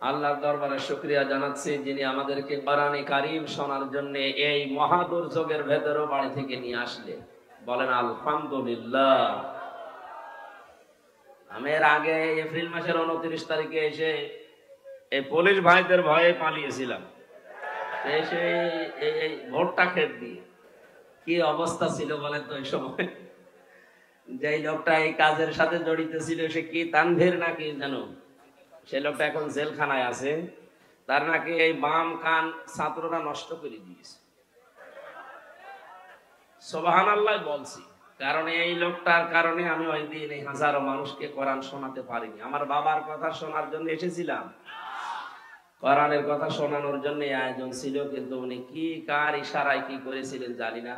আল্লাহর দরবারে শুকরিয়া জানাচ্ছি যিনি আমাদেরকে কোরআনে কারীম শোনার জন্য এই মহাদুর্যোগের ভেতরেও বাড়ি থেকে নিয়ে আসলে। বলেন আলহামদুলিল্লাহ। আমি এর আগে এপ্রিল মাসের 29 তারিখে এসে এই পুলিশ ভাইদের ভয়ে পালিয়েছিলাম। এসে এই ভোটটা খেত দিয়ে কি অবস্থা ছিল বলেন তো। এই সময় যে লোকটা এই কাজের সাথে জড়িত ছিল সে কি তানভীর নাকি জানো, সে লোকটা এখন জেলখানায় আছে। তার নাকি এই বাম কান ছাত্ররা নষ্ট করে দিয়েছে। সুবহানাল্লাহ বলছি, কারণ এই লোকটার কারণে আমি ওই দিন এই হাজারো মানুষকে কোরআন শোনাতে পারিনি। আমার বাবার কথা শোনার জন্য এসেছিলাম, কোরআনের কথা শোনানোর জন্য আয়োজন ছিল, কিন্তু উনি কি কার ইশারায় কি করেছিলেন জানি না।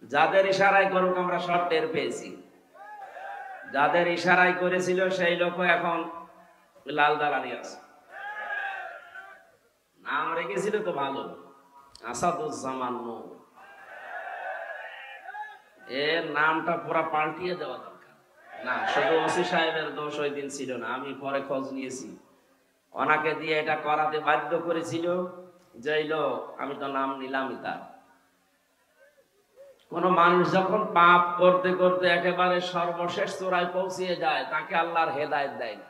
যাদের ইশারায় করুক আমরা সব টের পেয়েছি। যাদের ইশারায় করেছিল সেই লোক এখন লাল দালানি আছে। নাম রেখেছিল তো ভালো, আসাদুজ্জামান নূর। এর নামটা পুরো পাল্টিয়ে দেওয়া দরকার। না, শুধু ওসি সাহেবের দোষ ওই দিন ছিল না, আমি পরে খোঁজ নিয়েছি। ওনাকে দিয়ে এটা করাতে বাধ্য করেছিল যে লোক, আমি তো নাম নিলামই তার। কোন মানুষ যখন পাপ করতে করতে একেবারে সর্বশেষ চূড়ায় পৌঁছিয়ে যায়, তাকে আল্লাহর হেদায়েত দেয় না।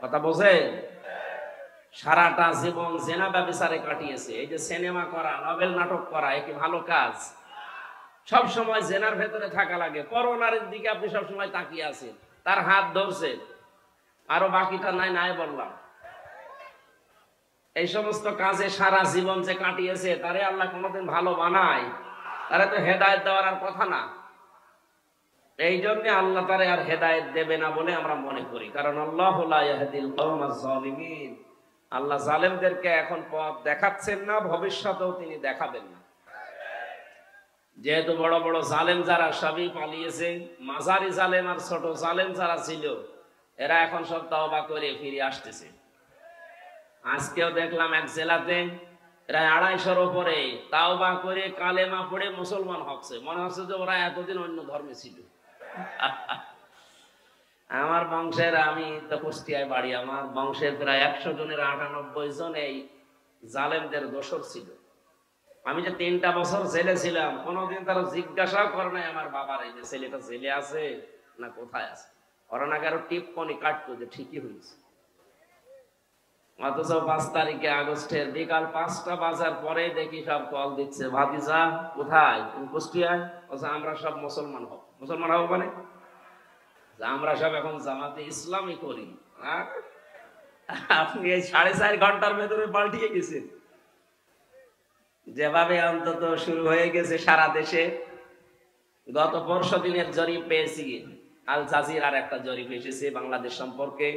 কথা বোঝেন? সারাটা জীবন জেনা ব্যভিচারে কাটিয়েছে। এই যে সিনেমা করা, নভেল নাটক করা, এ কি ভালো কাজ? সব সময় জেনার ভেতরে থাকা লাগে। করোনার দিকে আপনি সব সময় তাকিয়ে আছেন, তার হাত ধরছে, আরো বাকিটা নাই নাই বললাম। এই সমস্ত কাজে সারা জীবন যে কাটিয়েছে, তারে আল্লাহ কোনোদিন ভালো বানায়? তারে তো হেদায়েত দেওয়ার আর কথা না। এই জন্য আল্লাহ তারে আর হেদায়েত দেবে না বলে আমরা মনে করি, কারণ আল্লাহু লা ইয়াহদিল কওমাজ জালিমিন। আল্লাহ জালেমদেরকে এখন পথ দেখাচ্ছেন না, ভবিষ্যতেও তিনি দেখাবেন না। যেহেতু বড় বড় জালেম যারা সবই পালিয়েছে, মাঝারি জালেম আর ছোট জালেম যারা ছিল এরা এখন সব তওবা করে ফিরে আসতেছে। আজকেও দেখলাম এক জেলাতে প্রায় 250-র উপরে তাওবা করে কালেমা পড়ে মুসলমান হচ্ছে। মনে হচ্ছে যে ওরা এতদিন অন্য ধর্মে ছিল। আমার বংশের, আমি তো কুষ্টিয়ায় বাড়ি, আমার বংশের প্রায় 100 জনের 98 জন এই জালেমদের দোসর ছিল। আমি যে 3টা বছর জেলে ছিলাম, কোনোদিন তারা জিজ্ঞাসা করে নাই আমার বাবার এই যে ছেলেটা জেলে আছে না কোথায় আছে। ওরা নাকি আরো টিপ্পনি কাটতো যে ঠিকই হয়েছে। অথচ 5 তারিখে আগস্টের বিকাল 5টা বাজার পরে দেখি সব কল দিচ্ছে, ভাতিজা কোথায়, তুমি কুষ্টিয়ায়? আমরা সব মুসলমান হব। মুসলমান হবো মানে আমরা সব এখন জামাতে ইসলামই করি। আপনি এই 4.5 ঘন্টার ভেতরে পাল্টিয়ে গেছেন। যেভাবে অন্তত শুরু হয়ে গেছে সারা দেশে। গত পরশু দিনের জরিপ পেয়েছি, আল জাজিরার একটা জরিপ এসেছে বাংলাদেশ সম্পর্কে।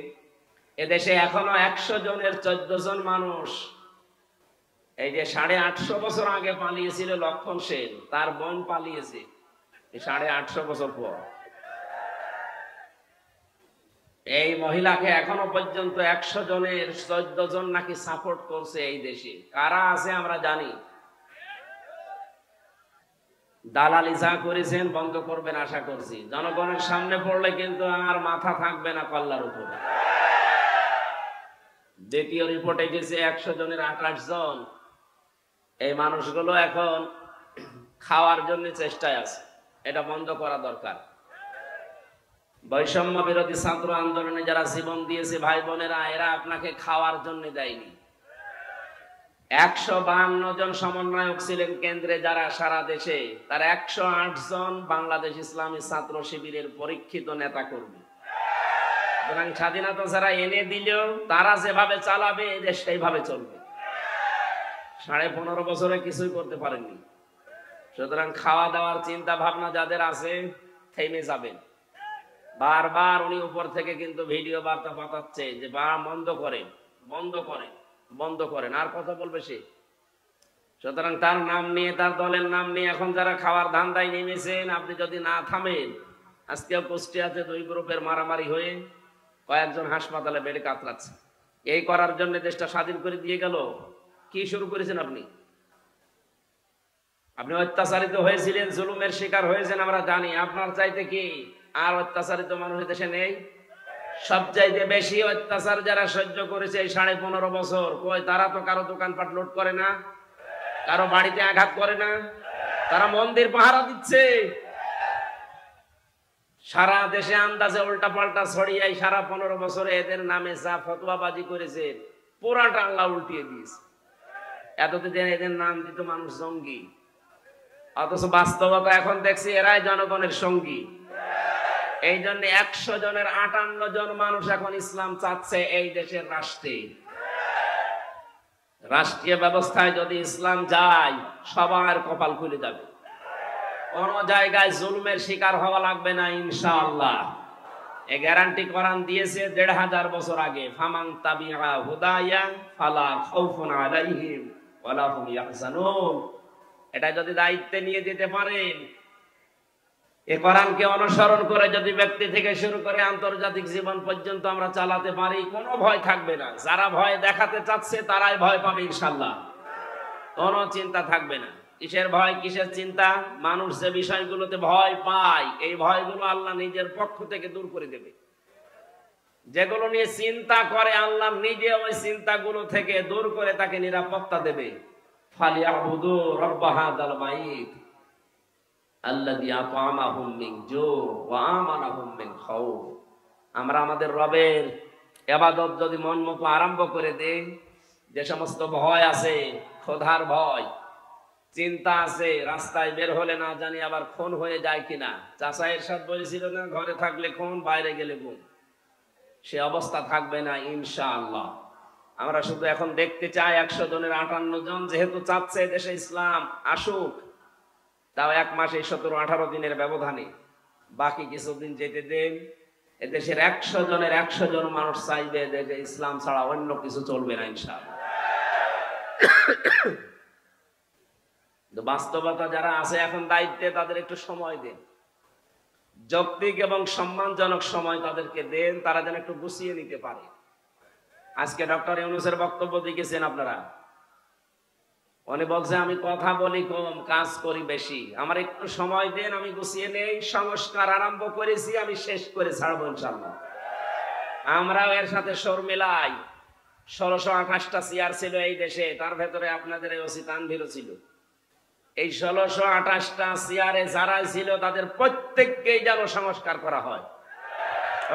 এদেশে এখনো 100 জনের 14 জন মানুষ, এই যে 850 বছর আগে পালিয়েছিল লক্ষণ সেন, তার বোন পালিয়েছে 850 বছর পর। এই মহিলাকে এখনো পর্যন্ত 100 জনের 14 জন নাকি সাপোর্ট করছে এই দেশে। কারা আছে আমরা জানি। দালালি যা করেছেন বন্ধ করবেন আশা করছি। জনগণের সামনে পড়লে কিন্তু আর মাথা থাকবে না কল্লার উপরে। দ্বিতীয় রিপোর্টে গেছে 100 জনের 28 জন। এই মানুষগুলো এখন খাওয়ার জন্য চেষ্টায় আছে, এটা বন্ধ করা দরকার। বৈষম্য বিরোধী ছাত্র আন্দোলনে যারা জীবন দিয়েছে ভাই বোনেরা, এরা আপনাকে খাওয়ার জন্য দেয়নি। 152 জন সমন্বয়ক ছিলেন কেন্দ্রে যারা সারা দেশে, তার 108 জন বাংলাদেশ ইসলামী ছাত্র শিবিরের পরীক্ষিত নেতা কর্মী। সুতরাং স্বাধীনতা যারা এনে দিল, তারা যেভাবে চালাবে দেশ সেইভাবে চলবে। 15.5 বছরে কিছুই করতে পারেননি। সুতরাং খাওয়া দাওয়ার চিন্তা ভাবনা যাদের আছে থেমে যাবেন। বারবার উনি উপর থেকে কিন্তু ভিডিও বার্তা পাঠাচ্ছে যে বন্ধ করেন, বন্ধ করেন, বন্ধ করেন। আর কথা বলবে সে। সুতরাং তার নাম নিয়ে, তার দলের নাম নিয়ে এখন যারা খাওয়ার ধান্দায় নেমেছেন, আপনি যদি না থামেন, আজকেও কুষ্টিয়াতে 2 গ্রুপের মারামারি হয়ে কয়েকজন হাসপাতালে বেডে কাতরাচ্ছে। এই করার জন্য দেশটা স্বাধীন করে দিয়ে গেল। কি শুরু করেছেন আপনি? আপনি অত্যাচারিত হয়েছিলেন, জুলুমের শিকার হয়েছেন, আমরা জানি। আপনার চাইতে কি আর অত্যাচারিত মানুষ দেশে নেই? সবচাইতে বেশি অত্যাচার যারা সহ্য করেছে এই 15.5 বছর, কই তারা তো কারো দোকানপাট লুট করে না, কারো বাড়িতে আঘাত করে না, তারা মন্দির পাহারা দিচ্ছে। সারা দেশে আন্দাজে উল্টা পাল্টা ছড়িয়ে সারা 15 বছরে এদের নামে যা ফতোয়াবাজি করেছে পুরাটা আল্লাহ উল্টিয়ে দিয়েছে। এতদিন এদের নাম দিত মানুষ জঙ্গি, অথচ বাস্তবতা এখন দেখছি এরাই জনগণের সঙ্গী। এই জন্য 100 জনের 58 জন মানুষ এখন ইসলাম চাচ্ছে এই দেশের রাষ্ট্রে। রাষ্ট্রীয় ব্যবস্থায় যদি ইসলাম যায় সবার কপাল খুলে যাবে, কোন জায়গায় জুলুমের শিকার হওয়া লাগবে না ইনশাআল্লাহ। এই গ্যারান্টি কোরআন দিয়েছে 1500 বছর আগে, ফামান তাবিআ হুদায়া ফালা খাউফুন আলাইহিম ওয়ালা হুম ইয়াহজানুন। এটা যদি দায়িত্ব নিয়ে যেতে পারেন, এই কোরআনকে অনুসরণ করে যদি ব্যক্তি থেকে শুরু করে আন্তর্জাতিক জীবন পর্যন্ত আমরা চালাতে পারি, কোনো ভয় থাকবে না। যারা ভয় দেখাতে চাচ্ছে তারাই ভয় পাবে ইনশাআল্লাহ, কোনো চিন্তা থাকবে না। কিসের ভয়, কিসের চিন্তা? মানুষ যে বিষয়গুলোতে ভয় পায় এই ভয়গুলো আল্লাহ নিজের পক্ষ থেকে দূর করে দেবে। যেগুলো নিয়ে চিন্তা করে আল্লাহ নিজে ওই চিন্তাগুলো থেকে দূর করে তাকে নিরাপত্তা দেবে। ফালিয়াবুদু রাব্বা হাযাল বাইত আল্লাযী আত'আমাহুম মিন জু' ওয়া আমানাহুম মিন খাউফ। আমরা আমাদের রবের ইবাদত যদি মন মতো আরম্ভ করে দেই, যে সমস্ত ভয় আছে, ক্ষুধার ভয়, চিন্তা আছে, রাস্তায় বের হলে না জানি আবার খুন হয়ে যায় কিনা। চাচা এরশাদ বলেছিল না, ঘরে থাকলে খুন, বাইরে গেলে গুম। সে অবস্থা থাকবে না ইনশাআল্লাহ। আমরা শুধু এখন দেখতে চাই 100 জনের 58 জন যেহেতু চাচ্ছে দেশে ইসলাম আসুক, তাও 1 মাস 17-18 দিনের ব্যবধানে, বাকি কিছুদিন যেতে দেন। এদেশের 100 জনের 100 জন মানুষ চাইবে যে ইসলাম ছাড়া অন্য কিছু চলবে না ইনশাআল্লাহ। বাস্তবতা যারা আছে এখন দায়িত্বে, তাদের একটু সময় দেন, যৌক্তিক এবং সম্মানজনক সময় তাদেরকে দেন, তারা যেন একটু গুছিয়ে নিতে পারে। আজকে ডক্টর ইউনূসের বক্তব্য দেখেছেন আপনারা, উনি বলছে আমি কথা বলি কম, কাজ করি বেশি, আমার একটু সময় দেন, আমি গুছিয়ে নেই। সংস্কার আরম্ভ করেছি, আমি শেষ করে ছাড়বো ইনশাআল্লাহ। আমরাও এর সাথে সর মিলাই। 1628টা চেয়ার ছিল এই দেশে, তার ভেতরে আপনাদের এই ওসি তানভীরও ছিল। এই 1628টা চেয়ারে যারা ছিল তাদের প্রত্যেককেই যেন সংস্কার করা হয়,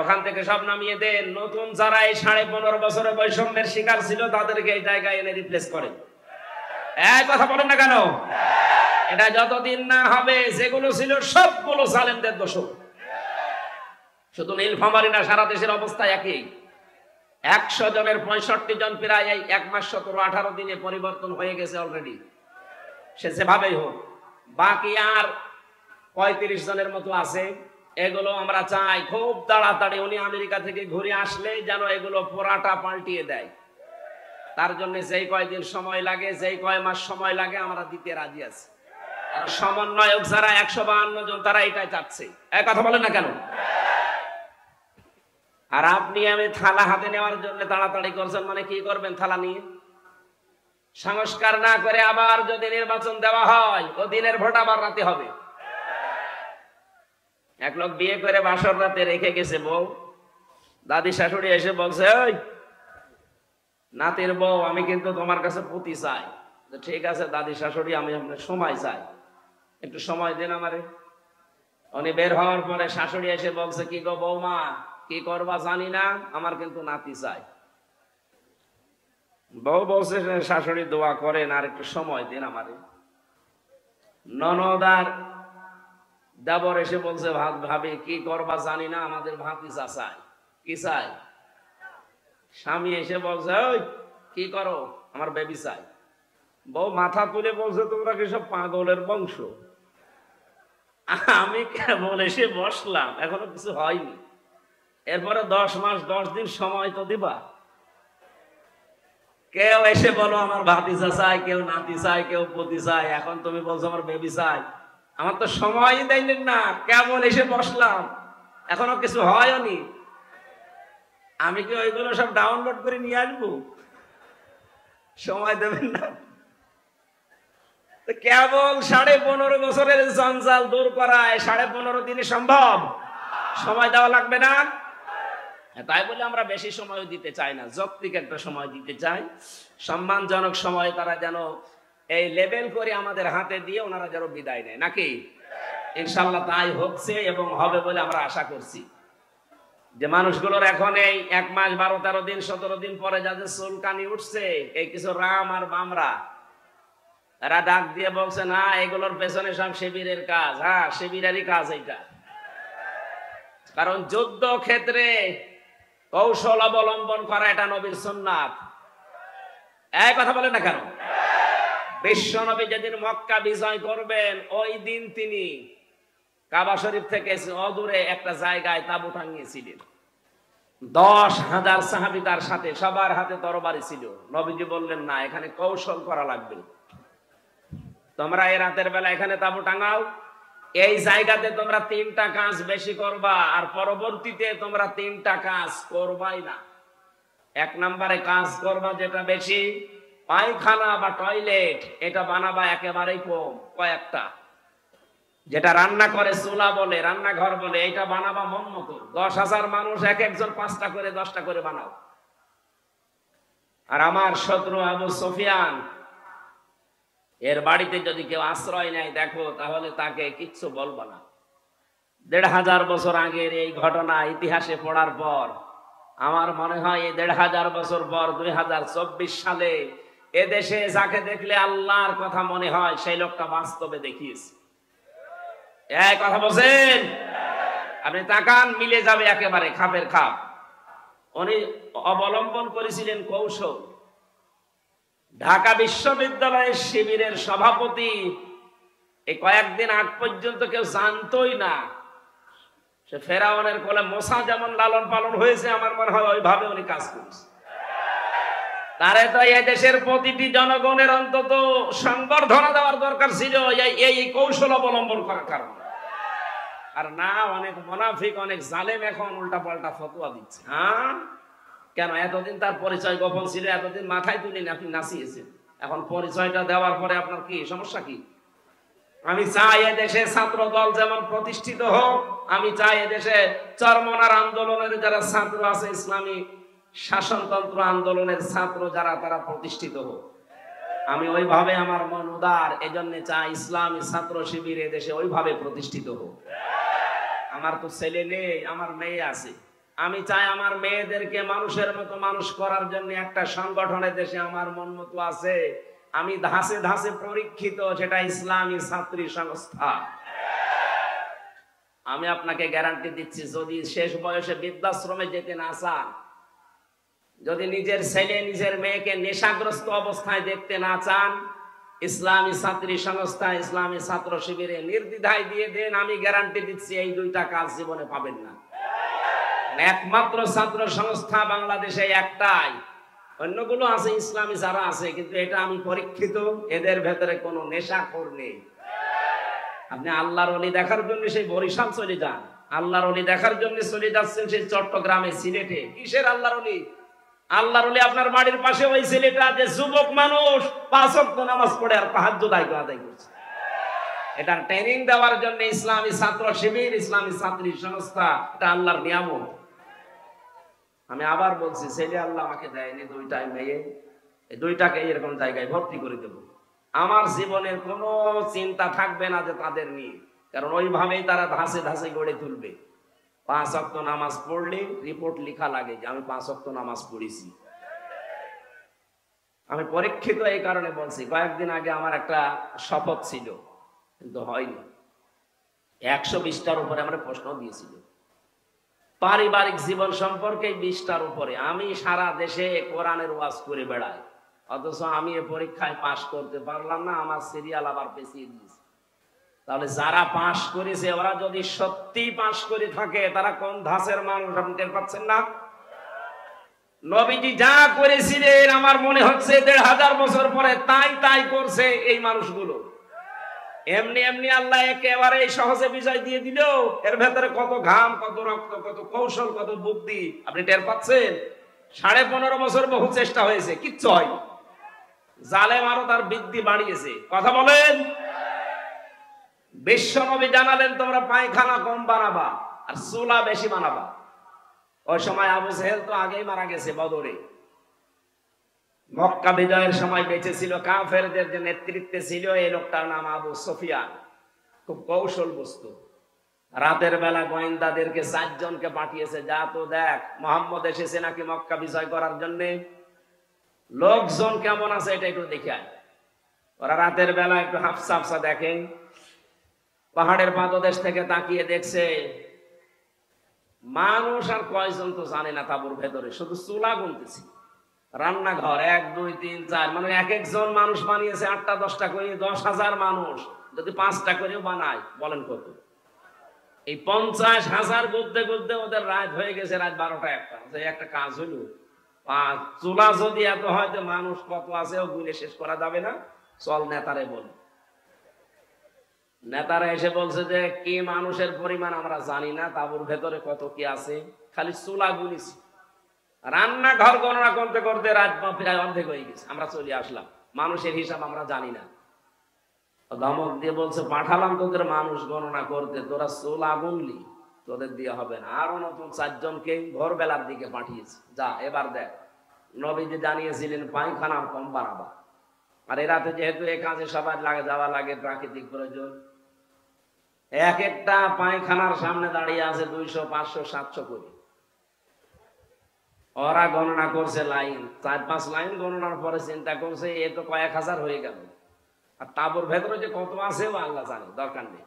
ওখান থেকে সব নামিয়ে দেন। নতুন যারা এই 15.5 বছরে বৈষম্যের শিকার ছিল তাদেরকে এই জায়গায় এনে রিপ্লেস করেন। এই কথা বলেন না কেন? এটা যতদিন না হবে যেগুলো ছিল সবগুলো জালেমদের দোষ। শুধু নীলফামারী না, সারা দেশের অবস্থা একই। 100 জনের 65 জন প্রায় এই 1 মাস 17-18 দিনে পরিবর্তন হয়ে গেছে অলরেডি। সে যেভাবেই হোক, বাকি আর 35 জনের মতো আছে। এগুলো আমরা চাই খুব তাড়াতাড়ি উনি আমেরিকা থেকে ঘুরে আসলে যেন এগুলো পুরাটা পাল্টিয়ে দেয়। তার জন্য যেই কয়দিন সময় লাগে, যেই কয় মাস সময় লাগে আমরা দিতে রাজি আছি। আর সমন্বয়ক যারা 152 জন, তারা এটাই চাচ্ছে। এক কথা বলেন না কেন? আর আপনি আমি থালা হাতে নেওয়ার জন্য তাড়াতাড়ি করছেন, মানে কি করবেন থালা নিয়ে? সংস্কার না করে আবার যদি নির্বাচন দেওয়া হয়, ও দিনের ভোট আবার রাতে হবে। এক লোক বিয়ে করে বাসর রাতে রেখে গেছে বউ, দাদি শাশুড়ি এসে বলছে, ওই নাতির বউ, আমি কিন্তু তোমার কাছে পুতি চাই। ঠিক আছে দাদি শাশুড়ি, আমি আপনার সময় চাই, একটু সময় দেন আমারে। উনি বের হওয়ার পরে শাশুড়ি এসে বলছে, কি গো বৌমা, কি করবা জানি না, আমার কিন্তু নাতি চাই। বউ বলছে, শাশুড়ি দোয়া করেন, আর একটু সময় দিন আমারে। ননদার দেবর এসে বলছে, ভাবি কি করবা জানি না, আমাদের ভাতিজা চাই। কি চাই? স্বামী এসে বলছে, ওই কি করো, আমার বেবি চাই। বউ মাথা তুলে বলছে, তোমরা কি সব পাগলের বংশ? আমি কেবল এসে বসলাম, এখনো কিছু হয়নি, এরপরে 10 মাস 10 দিন সময় তো দিবা। কেউ এসে বলো আমার ভাতিজা চাই, কেউ নাতি চাই, কেউ পতি চাই, এখন তুমি বলছো আমার বেবি চাই। আমার তো সময়ই দেয়নি না, কেবল এসে বসলাম, এখনো কিছু হয়নি। আমি কি ওইগুলো সব ডাউনলোড করে নিয়ে আসবো? সময় দেবেন না? কেবল 15.5 বছরের জঞ্জাল দূর করায় 15.5 দিনে সম্ভব? সময় দেওয়া লাগবে না? তাই বলে আমরা বেশি সময় দিতে চাই না, যৌক্তিক একটা সময় দিতে চাই, সম্মানজনক সময় তারা যেন এই লেভেল করে আমাদের হাতে দিয়ে ওনারা যেন বিদায় নেয়, নাকি? ইনশাল্লাহ তাই হচ্ছে এবং হবে বলে আমরা আশা করছি। যে মানুষগুলোর এখন এই 1 মাস 12-13 দিন 17 দিন পরে যাদের চুলকানি উঠছে, এই কিছু রাম আর বামরা, এরা ডাক দিয়ে বলছে না এগুলোর পেছনে সব শিবিরের কাজ। হ্যাঁ, শিবিরেরই কাজ এইটা। কারণ যুদ্ধ ক্ষেত্রে কৌশল অবলম্বন করা এটা নবীর সুন্নাত। এই কথা বলেন না কেন? বিশ্ব নবী যেদিন মক্কা বিজয় করবেন ওই দিন তিনি কাবা শরীফ থেকে অদূরে একটা জায়গায় তাঁবু টাঙিয়েছিলেন। 10,000 সাহাবী তার সাথে, সবার হাতে তরবারি ছিল। নবীজি বললেন না, এখানে কৌশল করা লাগবে, তোমরা এই রাতের বেলা এখানে তাঁবু টাঙাও, এই জায়গাতে তোমরা 3টা কাজ বেশি করবা, আর পরবর্তীতে তোমরা 3টা কাজ করবাই না। 1 নম্বরে কাজ করবা যেটা বেশি, পায়খানা বা টয়লেট, এটা বানাবা একেবারেই কম, কয়েকটা। যেটা রান্না করে চুলা বলে, রান্নাঘর বলে, এটা বানাবা মন মতো। 10,000 মানুষ এক একজন 5টা করে 10টা করে বানাও। আর আমার শত্রু আবু সুফিয়ান, এর বাড়িতে যদি কেউ আশ্রয় নেয় দেখো, তাহলে তাকে কিচ্ছু বলবো না। 1,500 বছর আগের এই ঘটনা ইতিহাসে পড়ার পর আমার মনে হয় এই 1,500 বছর পর 2024 সালে এদেশে যাকে দেখলে আল্লাহর কথা মনে হয় সেই লোকটা বাস্তবে দেখিয়েছে। এই কথা বলছেন? আপনি তাকান, মিলে যাবে একেবারে খাপের খাপ। উনি অবলম্বন করেছিলেন কৌশল। ঢাকা বিশ্ববিদ্যালয়ের শিবিরের সভাপতি এই কয়েকদিন আগ পর্যন্ত কেউ জানতোই না। সে ফেরাউনের কোলে মোসা যেমন লালন পালন হয়েছে, আমার মনে হয় ওইভাবে উনি কাজ করছে। তারে তো এই দেশের প্রতিটি জনগণের অন্তত সংবর্ধনা দেওয়ার দরকার ছিল এই কৌশল অবলম্বন করার কারণে। আর না, অনেক মুনাফিক, অনেক জালেম এখন উল্টা পাল্টা ফতোয়া দিচ্ছে। হ্যাঁ, কেন? এতদিন তার পরিচয় গোপন ছিল, এতদিন মাথায় তুলে আপনি নাচিয়েছেন, এখন পরিচয়টা দেওয়ার পরে আপনার কি সমস্যা? কি? আমি চাই এদেশে ছাত্র দল যেমন প্রতিষ্ঠিত হোক, আমি চাই এদেশে চরমনার আন্দোলনের যারা ছাত্র আছে, ইসলামী শাসনতন্ত্র আন্দোলনের ছাত্র যারা, তারা প্রতিষ্ঠিত হোক। আমি ওইভাবে, আমার মন উদার, এজন্য চাই ইসলামী ছাত্র শিবির এদেশে ওইভাবে প্রতিষ্ঠিত হোক। আমার তো ছেলে নেই, আমার মেয়ে আছে। আমি চাই আমার মেয়েদেরকে মানুষের মতো মানুষ করার জন্য একটা সংগঠনের দেশে আমার মন মতো আছে। আমি ধাসে ধাসে পরীক্ষিত, সেটা ইসলামী ছাত্রী সংস্থা। আমি আপনাকে গ্যারান্টি দিচ্ছি, যদি শেষ বয়সে বৃদ্ধাশ্রমে যেতে না চান, যদি নিজের ছেলে নিজের মেয়েকে নেশাগ্রস্ত অবস্থায় দেখতে না চান, ইসলামী ছাত্রী সংস্থা, ইসলামী ছাত্র শিবিরে নির্দ্বিধায় দিয়ে দেন। আমি গ্যারান্টি দিচ্ছি এই 2টা কাজ জীবনে পাবেন না। একমাত্র ছাত্র সংস্থা বাংলাদেশে একটাই, অন্যগুলো আছে ইসলামী যারা আছে, কিন্তু এটা আমি পরীক্ষিত, এদের ভেতরে কোনো নেশাখোর নেই। আপনি আল্লাহর ওলি দেখার জন্য সেই বরিশাল চলে যান, আল্লাহর ওলি দেখার জন্য চলে যাচ্ছেন সেই চট্টগ্রামে, সিলেটে। কিসের আল্লাহর ওলি? আল্লাহর ওলি আপনার বাড়ির পাশে ওই ছেলেটা যে যুবক মানুষ 5 ওয়াক্ত নামাজ পড়ে আর তাহাজ্জুদ আদায় করছে। এটা ট্রেনিং দেওয়ার জন্য ইসলামী ছাত্র শিবির, ইসলামী ছাত্রী সংস্থা, এটা আল্লাহর নিয়ামত। আমি আবার বলছি, ছেলে আল্লাহ আমাকে দেয়নি, 2টাই মেয়ে, এই 2টাকে এরকম জায়গায় ভর্তি করে দেব। আমার জীবনের কোনো চিন্তা থাকবে না যে তাদের নিয়ে, কারণ ওইভাবেই তারা ধাসে ধাসে গড়ে তুলবে। 5 ওয়াক্ত নামাজ পড়লে রিপোর্ট লেখা লাগে যে আমি 5 ওয়াক্ত নামাজ পড়েছি। আমি পরীক্ষিত এই কারণে বলছি, কয়েকদিন আগে আমার একটা শপথ ছিল, কিন্তু হয়নি। 120টার উপরে আমরা প্রশ্ন দিয়েছিল, পারিবারিক জীবন সম্পর্কে 20টার উপরে। আমি সারা দেশে কোরআনের ওয়াজ করে বেড়াই, অথচ আমি এ পরীক্ষায় পাশ করতে পারলাম না। আমার সিরিয়াল আবার পেছিয়ে দিয়েছে। তাহলে যারা পাশ করেছে, ওরা যদি সত্যি পাশ করে থাকে, তারা কোন ধাঁচের মানুষ আপনি টের পাচ্ছেন না? নবীজি যা করেছিলেন, আমার মনে হচ্ছে 1,500 বছর পরে তাই করছে এই মানুষগুলো। এমনি এমনি আল্লাহ একেবারে সহজে বিজয় দিয়ে দিল। এর ভেতরে কত ঘাম, কত রক্ত, কত কৌশল, কত বুদ্ধি আপনি টের পাচ্ছেন? 15.5 বছর বহু চেষ্টা হয়েছে, কিচ্ছু হয়নি। জালেম আরো তার বৃদ্ধি বাড়িয়েছে। কথা বলেন। বিশ্ব নবী জানালেন তোমরা পায়খানা কম বানাবা আর চুলা বেশি বানাবা। ওই সময় আবু জেহেল তো আগেই মারা গেছে বদরে। মক্কা বিজয়ের সময় বেঁচে ছিল কাফেরদের যে নেতৃত্বে ছিল এই লোকটার নাম আবু সুফিয়ান। খুব কৌশল বস্তু। রাতের বেলা গোয়েন্দাদেরকে 4 জনকে পাঠিয়েছে, যা তো দেখ মোহাম্মদ এসেছে নাকি মক্কা বিজয় করার জন্য, লোকজন কেমন আছে এটা একটু দেখে আয়। ওরা রাতের বেলা একটু হাফসা হাফসা দেখে, পাহাড়ের পাদদেশ থেকে তাকিয়ে দেখছে মানুষ আর কয়জন তো জানে না তাঁবুর ভেতরে, শুধু চুলা গুনতেছি। রান্নাঘর 1 2 3 4, মানে এক একজন মানুষ বানিয়েছে 8টা 10টা করে। 10,000 মানুষ যদি 5টা করেও বানায়, বলেন কত? এই 50,000 গুনতে গুনতে ওদের রাত হয়ে গেছে, রাত 12টা 1টা। যে একটা কাজ হইলো, চুলা যদি এত হয় তো মানুষ কত আছে ও গুনে শেষ করা যাবে না, চল নেতারে বল। নেতারা এসে বলছে যে কি মানুষের পরিমাণ আমরা জানি না, তাঁবুর ভেতরে কত কি আছে, খালি চুলা গুনিছি। রান্নাঘর গণনা করতে করতে রাত প্রায় অর্ধেক হয়ে গেছে, আমরা চলে আসলাম, মানুষের হিসাব আমরা জানি না। ধমক দিয়ে বলছে পাঠালাম তোদের মানুষ গণনা করতে, তোরা চুলা গুনলি, তোদের দিয়ে হবে না। আরো নতুন 4 জনকে ভোরবেলার দিকে পাঠিয়েছে, যা এবার দেখ। নবীজি জানিয়েছিলেন পায়খানা কম বানাবা, আর এই রাতে যেহেতু এই কাজে সবার লাগে যাওয়া লাগে, প্রাকৃতিক প্রয়োজন, এক একটা পায়খানার সামনে দাঁড়িয়ে আছে 200 500 700 করে। ওরা গণনা করছে লাইন, 4-5 লাইন গণনার পরে চিন্তা করছে এ তো কয়েক হাজার হয়ে গেল, আর তাঁবুর ভেতরে যে কত আছে ও আল্লাহ জানে, দরকার নেই।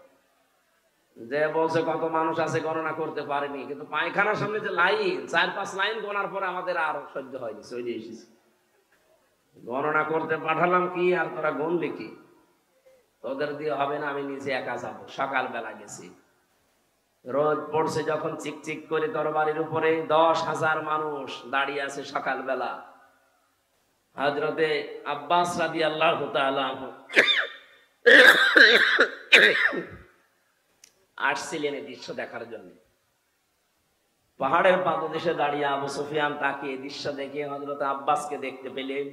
যে বলছে কত মানুষ আছে গণনা করতে পারেনি, কিন্তু পায়খানার সামনে যে লাইন, 4-5 লাইন গোনার পরে আমাদের আর সহ্য হয়নি, চলে এসেছি। গণনা করতে পাঠালাম কি, আর তোরা গুনলি কি? তোদের দিয়ে হবে না, আমি নিজে একা যাবো। সকালবেলা গেছি, রোদ পড়ছে যখন চিকচিক করে তরবারির উপরে 10,000 মানুষ দাঁড়িয়ে আছে সকালবেলা। হযরতে আব্বাস রাদিয়াল্লাহু তাআলা আসছিলেন এই দৃশ্য দেখার জন্য। পাহাড়ের পাদদেশে দাঁড়িয়ে আবু সুফিয়ান তাকিয়ে দৃশ্য দেখে হযরত আব্বাসকে দেখতে পেলেন।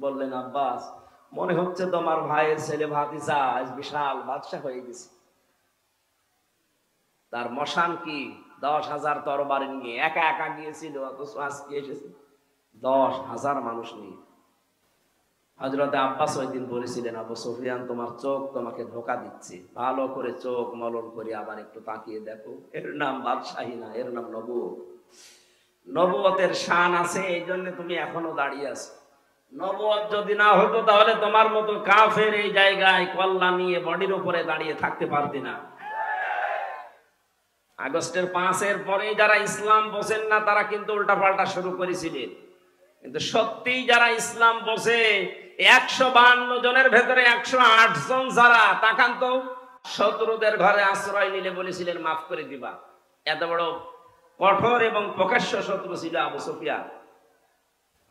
বললেন, আব্বাস, মনে হচ্ছে তোমার ভাইয়ের ছেলে ভাতিজা আজ বিশাল বাদশা হয়ে গেছে। তার মশান কি 10,000 তরবারি নিয়ে একা একা গিয়েছিল, অথচ আজকে এসেছে 10,000 মানুষ নিয়ে। হযরত আব্বাস ওই দিন বলেছিলেন, আবু সুফিয়ান তোমার চোখ তোমাকে ধোঁকা দিচ্ছে, ভালো করে চোখ মলন করে আবার একটু তাকিয়ে দেখো, এর নাম বাদশাহী না, এর নাম নবুয়ত। নবুয়তের শান আছে, এই জন্য তুমি এখনো দাঁড়িয়ে আছো। নবুয়ত যদি না হতো তাহলে তোমার মতো কাফের এই জায়গায় কল্লা নিয়ে বডির উপরে দাঁড়িয়ে থাকতে পারতে না। আগস্টের 5-এর পরে যারা ইসলাম বোঝেন না তারা কিন্তু উল্টাপাল্টা শুরু করেছিলেন, কিন্তু সত্যি যারা ইসলাম বোঝে 152 জনের ভেতরে 108 জন যারা, তাকান তো, শত্রুদের ঘরে আশ্রয় নিলে বলেছিলেন মাফ করে দিবা। এত বড় কঠোর এবং প্রকাশ্য শত্রু ছিল আবু সুফিয়ান।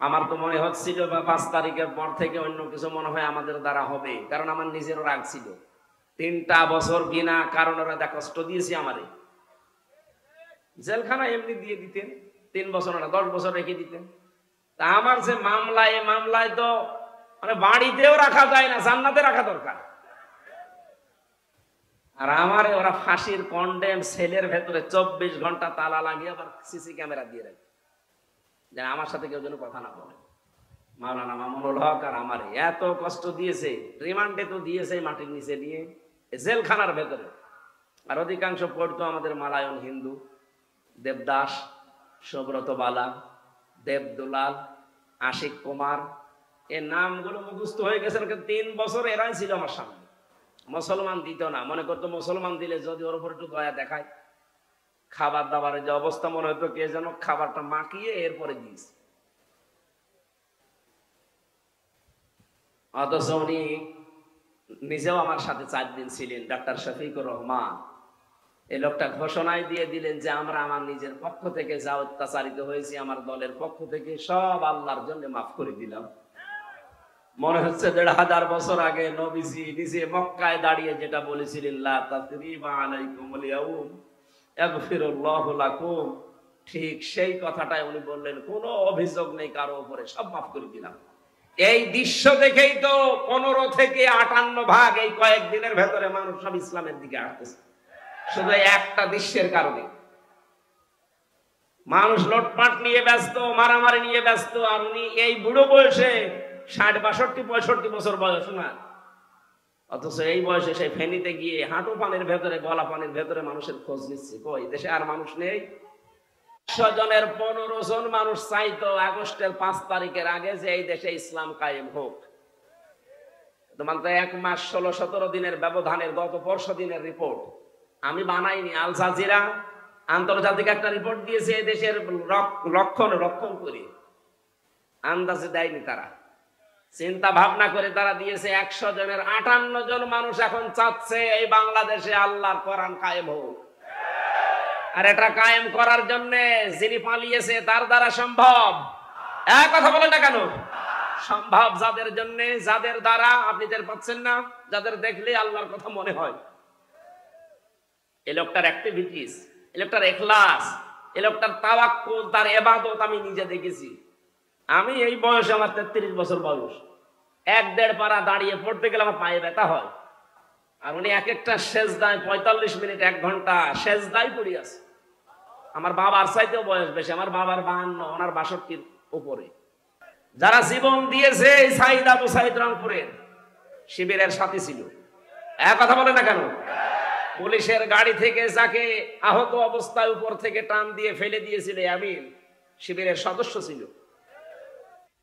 আমার তো মনে হচ্ছিল 5 তারিখের পর থেকে অন্য কিছু মনে হয় আমাদের দ্বারা হবে, কারণ আমার নিজেরও রাগ ছিল। 3টা বছর বিনা কারণে ওরা কষ্ট দিয়েছে আমারে। জেলখানা এমনি দিয়ে দিতেন, 3 বছর না 10 বছর রেখে দিতেন। তা আমার যে মামলা, এই মামলায় তো মানে বাড়িতেও রাখা যায় না, জান্নাতে রাখা দরকার। আর আমারে ওরা ফাঁসির কন্ডেম সেলের ভেতরে 24 ঘন্টা তালা লাগিয়ে আবার সিসি ক্যামেরা দিয়ে রাখে, যেন আমার সাথে কেউ যেন কথা না বলে। মাওলানা মামুনুল হক আর আমারে এত কষ্ট দিয়েছে, রিমান্ডে তো দিয়েছে মাটির নিচে দিয়ে, জেলখানার ভেতরে। আর অধিকাংশ পড়তো আমাদের মালায়ন হিন্দু, দেবদাস, সুব্রত বালা, দেবদুলাল, আশিক কুমার, এর নামগুলো মুখস্থ হয়ে গেছে। 3 বছর এরাই ছিল আমার সামনে। মুসলমান দিত না, মনে করতো মুসলমান দিলে যদি ওর উপর একটু দয়া দেখায়। খাবার দাবারের যে অবস্থা, মনে হতো কে যেন খাবারটা মাখিয়ে এরপরে দিয়েছে। অথচ উনি নিজেও আমার সাথে 4 দিন ছিলেন, ডাক্তার শফিকুর রহমান। এই লোকটা ঘোষণায় দিয়ে দিলেন যে আমরা আমার নিজের পক্ষ থেকে যা অত্যাচারিত হয়েছি, আমার দলের পক্ষ থেকে সব আল্লাহর জন্য মাফ করে দিলাম। মনে হচ্ছে 1500 বছর আগে নবীজি নিজে মক্কায় দাঁড়িয়ে যেটা বলেছিলেন, লা তাসরিবা আলাইকুমুল ইয়াউম ইয়াগফিরুল্লাহু লাকুম, ঠিক সেই কথাটাই উনি বললেন, কোনো অভিযোগ নেই কারো উপরে, সব মাফ করে দিলাম। এই দৃশ্য দেখেই তো 15 থেকে 58 ভাগ এই কয়েকদিনের ভেতরে মানুষ সব ইসলামের দিকে আসতেছে, শুধু একটা দৃশ্যের কারণে। মানুষ লটপাট নিয়ে ব্যস্ত, মারামারি নিয়ে ব্যস্ত, আর উনি এই বুড়ো বয়সে 60, 62, 65 বছর বয়স না, অথচ এই বয়সে সেই ফেনীতে গিয়ে হাঁটু পানির ভেতরে, গলা পানির ভেতরে মানুষের খোঁজ নিচ্ছে। কই দেশে আর মানুষ নেই? 100 জনের 15 জন মানুষ চাইতো আগস্টের 5 তারিখের আগে যে এই দেশে ইসলাম কায়েম হোক। তোমার তো 1 মাস 16-17 দিনের ব্যবধানের গত পরশু দিনের রিপোর্ট আমি বানাইনি, আল জাজিরা আন্তর্জাতিক একটা রিপোর্ট দিয়েছে এই দেশের রক্ষণ করে, আন্দাজে দেয়নি তারা, চিন্তা ভাবনা করে তারা দিয়েছে। 100 জনের 58 জন মানুষ এখন চাচ্ছে এই বাংলাদেশে আল্লাহর কোরআন কায়েম হোক। আর এটা কায়েম করার জন্য যিনি পালিয়েছে তার দ্বারা সম্ভব? এক কথা বলেন না কেন? সম্ভব যাদের জন্য, যাদের দ্বারা আপনি টের পাচ্ছেন না, যাদের দেখলে আল্লাহর কথা মনে হয়। এই লোকটার অ্যাক্টিভিটিস, এই লোকটার ইখলাস, এই লোকটার তাওয়াক্কুল, তার ইবাদত আমি নিজে দেখেছি। আমি এই বয়সে, আমার 33 বছর বয়স, 1-1.5 পারা দাঁড়িয়ে পড়তে গেলে আমার পায়ে ব্যথা হয়। আর উনি এক একটা সেজদায় 45 মিনিট 1 ঘন্টা সেজদায় পড়ে আছে। আমার বাবার চাইতেও বয়স বেশি, আমার বাবার 52, ওনার 62-র উপরে। যারা জীবন দিয়েছে এই সাইদ আবু সাইদ রংপুরের শিবিরের সাথী ছিল। এক কথা বলে না কেন? পুলিশের গাড়ি থেকে যাকে আহত অবস্থায় উপর থেকে টান দিয়ে ফেলে দিয়েছিল আমিন, শিবিরের সদস্য ছিল।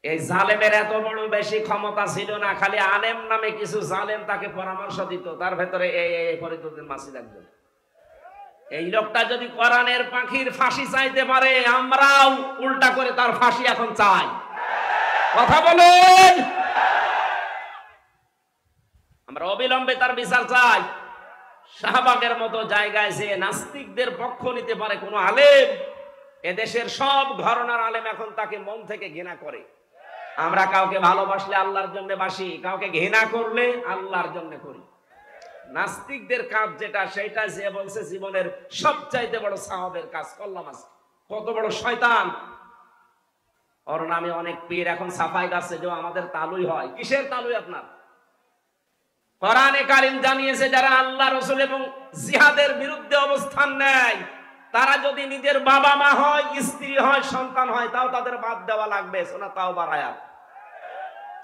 এই জালেমের এত বড় বেশি ক্ষমতা ছিল না, খালি আলেম নামে কিছু জালেম তাকে পরামর্শ দিত, তার ভেতরে এই ফরিদউদ্দিন মাসিদ একজন। এই লোকটা যদি কোরআনের পাখির ফাঁসি চাইতে পারে, আমরাও উল্টা করে তার ফাঁসি এখন চাই। কথা বলেন, আমরা অবিলম্বে তার বিচার চাই। শাহবাগের মতো জায়গায় যে নাস্তিকদের পক্ষ নিতে পারে কোন আলেম, এদেশের সব ঘরানার আলেম এখন তাকে মন থেকে ঘৃণা করে। আমরা কাউকে ভালোবাসলে আল্লাহর জন্য বাসি, কাউকে ঘৃণা করলে আল্লাহর জন্য করি। নাস্তিকদের কাজ যেটা, সেটা যে বলছে জীবনের সবচাইতে বড় সাওয়াবের কাজ করলাম আজকে। কত বড় শয়তান! ওর নামে অনেক পীর এখন সাফাই গাছে যে আমাদের তালুই হয়। কিসের তালুই আপনার? কোরআনে কারীম জানিয়েছে যারা আল্লাহ রাসূল এবং জিহাদের বিরুদ্ধে অবস্থান নেয়, তারা যদি নিজের বাবা মা হয়, স্ত্রী হয়, সন্তান হয়, তাও তাদের বাদ দেওয়া লাগবে। সূরা তাওবার আয়াত,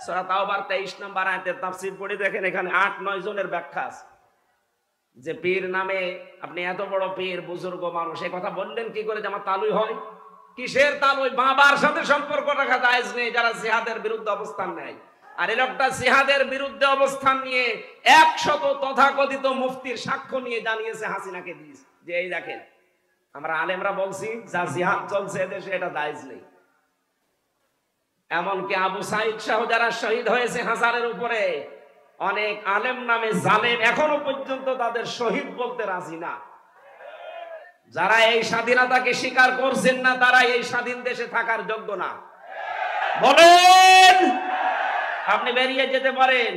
সূরা তাওবার 23 নম্বর আয়াতের তাফসীর পড়ে দেখেন, এখানে 8-9 জনের ব্যাখ্যা আছে। যে পীর নামে আপনি এত বড় পীর, বুজুর্গ মানুষ, এই কথা বললেন কি করে যে আমার তালুই হয়? কিসের তালুই? বাবার সাথে সম্পর্ক রাখা জায়েজ নেই যারা জিহাদের বিরুদ্ধে অবস্থান নেয়। আর এই লোকটা জিহাদের বিরুদ্ধে অবস্থান নিয়ে 100 তথাকথিত মুফতির সাক্ষ্য নিয়ে জানিয়েছে হাসিনাকে দিস যে এই দেখেন আমরা আলেমরা বলছি যা জিহাদ চলছে এদেশে এটা জায়েজ নেই। এমনকি আবু সাইদ সহ যারা শহীদ হয়েছে হাজারের উপরে, অনেক আলেম নামে জালেম এখনো পর্যন্ত তাদের শহীদ বলতে রাজি না। যারা এই স্বাধীনতাকে স্বীকার করছেন না, তারা এই স্বাধীন দেশে থাকার যোগ্য না। বলেন, আপনি বেরিয়ে যেতে পারেন।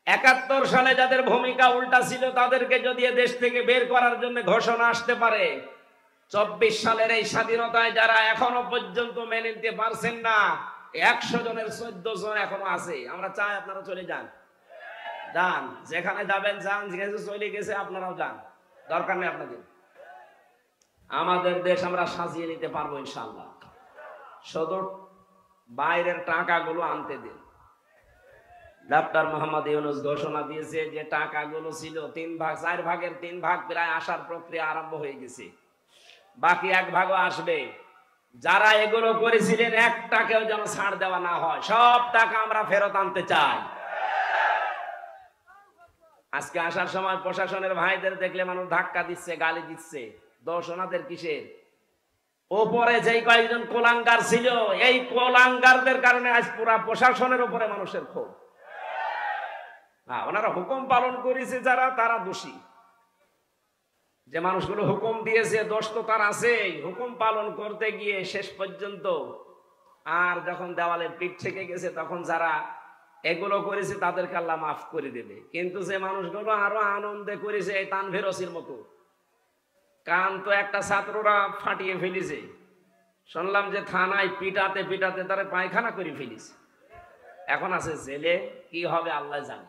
71 সালে যাদের ভূমিকা উল্টা ছিল, তাদেরকে যদি দেশ থেকে বের করার জন্য ঘোষণা আসতে পারে, 24 সালের এই স্বাধীনতায় যারা এখনো পর্যন্ত মেনে নিতে পারছেন না, 100 জনের 14 জন এখনো আছে। আমরা চাই আপনারা চলে যান, যান, যেখানে যাবেন যান, যেখানে চলে গেছে আপনারাও যান, দরকার নেই আপনাদের। আমাদের দেশ আমরা সাজিয়ে নিতে পারবো ইনশাআল্লাহ। শুধু বাইরের টাকাগুলো আনতে দিন। ডক্টর মোহাম্মদ ইউনূস ঘোষণা দিয়েছে যে টাকাগুলো ছিল 3 ভাগ, 4 ভাগের 3 ভাগ প্রায় আসার প্রক্রিয়া আরম্ভ হয়ে গেছে, বাকি 1 ভাগও আসবে। যারা এগুলো করেছিলেন 1 টাকাও যেন ছাড় দেওয়া না হয়, সব টাকা আমরা ফেরত আনতে চাই। আজকে আসার সময় প্রশাসনের ভাইদের দেখলে মানুষ ধাক্কা দিচ্ছে, গালি দিচ্ছে। দোষ ওনাদের কিসের? ওপরে যেই কয়েকজন কোলাঙ্গার ছিল, এই কোলাঙ্গারদের কারণে আজ পুরা প্রশাসনের উপরে মানুষের ক্ষোভ। ওনারা হুকুম পালন করেছে যারা, তারা দোষী। যে মানুষগুলো হুকুম দিয়েছে, দোষ তো তার আছে। হুকুম পালন করতে গিয়ে শেষ পর্যন্ত আর যখন দেওয়ালে পিঠ থেকে গেছে, তখন যারা এগুলো করেছে তাদেরকে আল্লাহ মাফ করে দেবে। কিন্তু যে মানুষগুলো আরো আনন্দে করেছে, এই তানভীর ওসির মতো, কান তো একটা ছাত্ররা ফাটিয়ে ফেলেছে, শুনলাম যে থানায় পিটাতে পিটাতে তারা পায়খানা করে ফেলেছে, এখন আছে জেলে। কি হবে আল্লাহ জানে।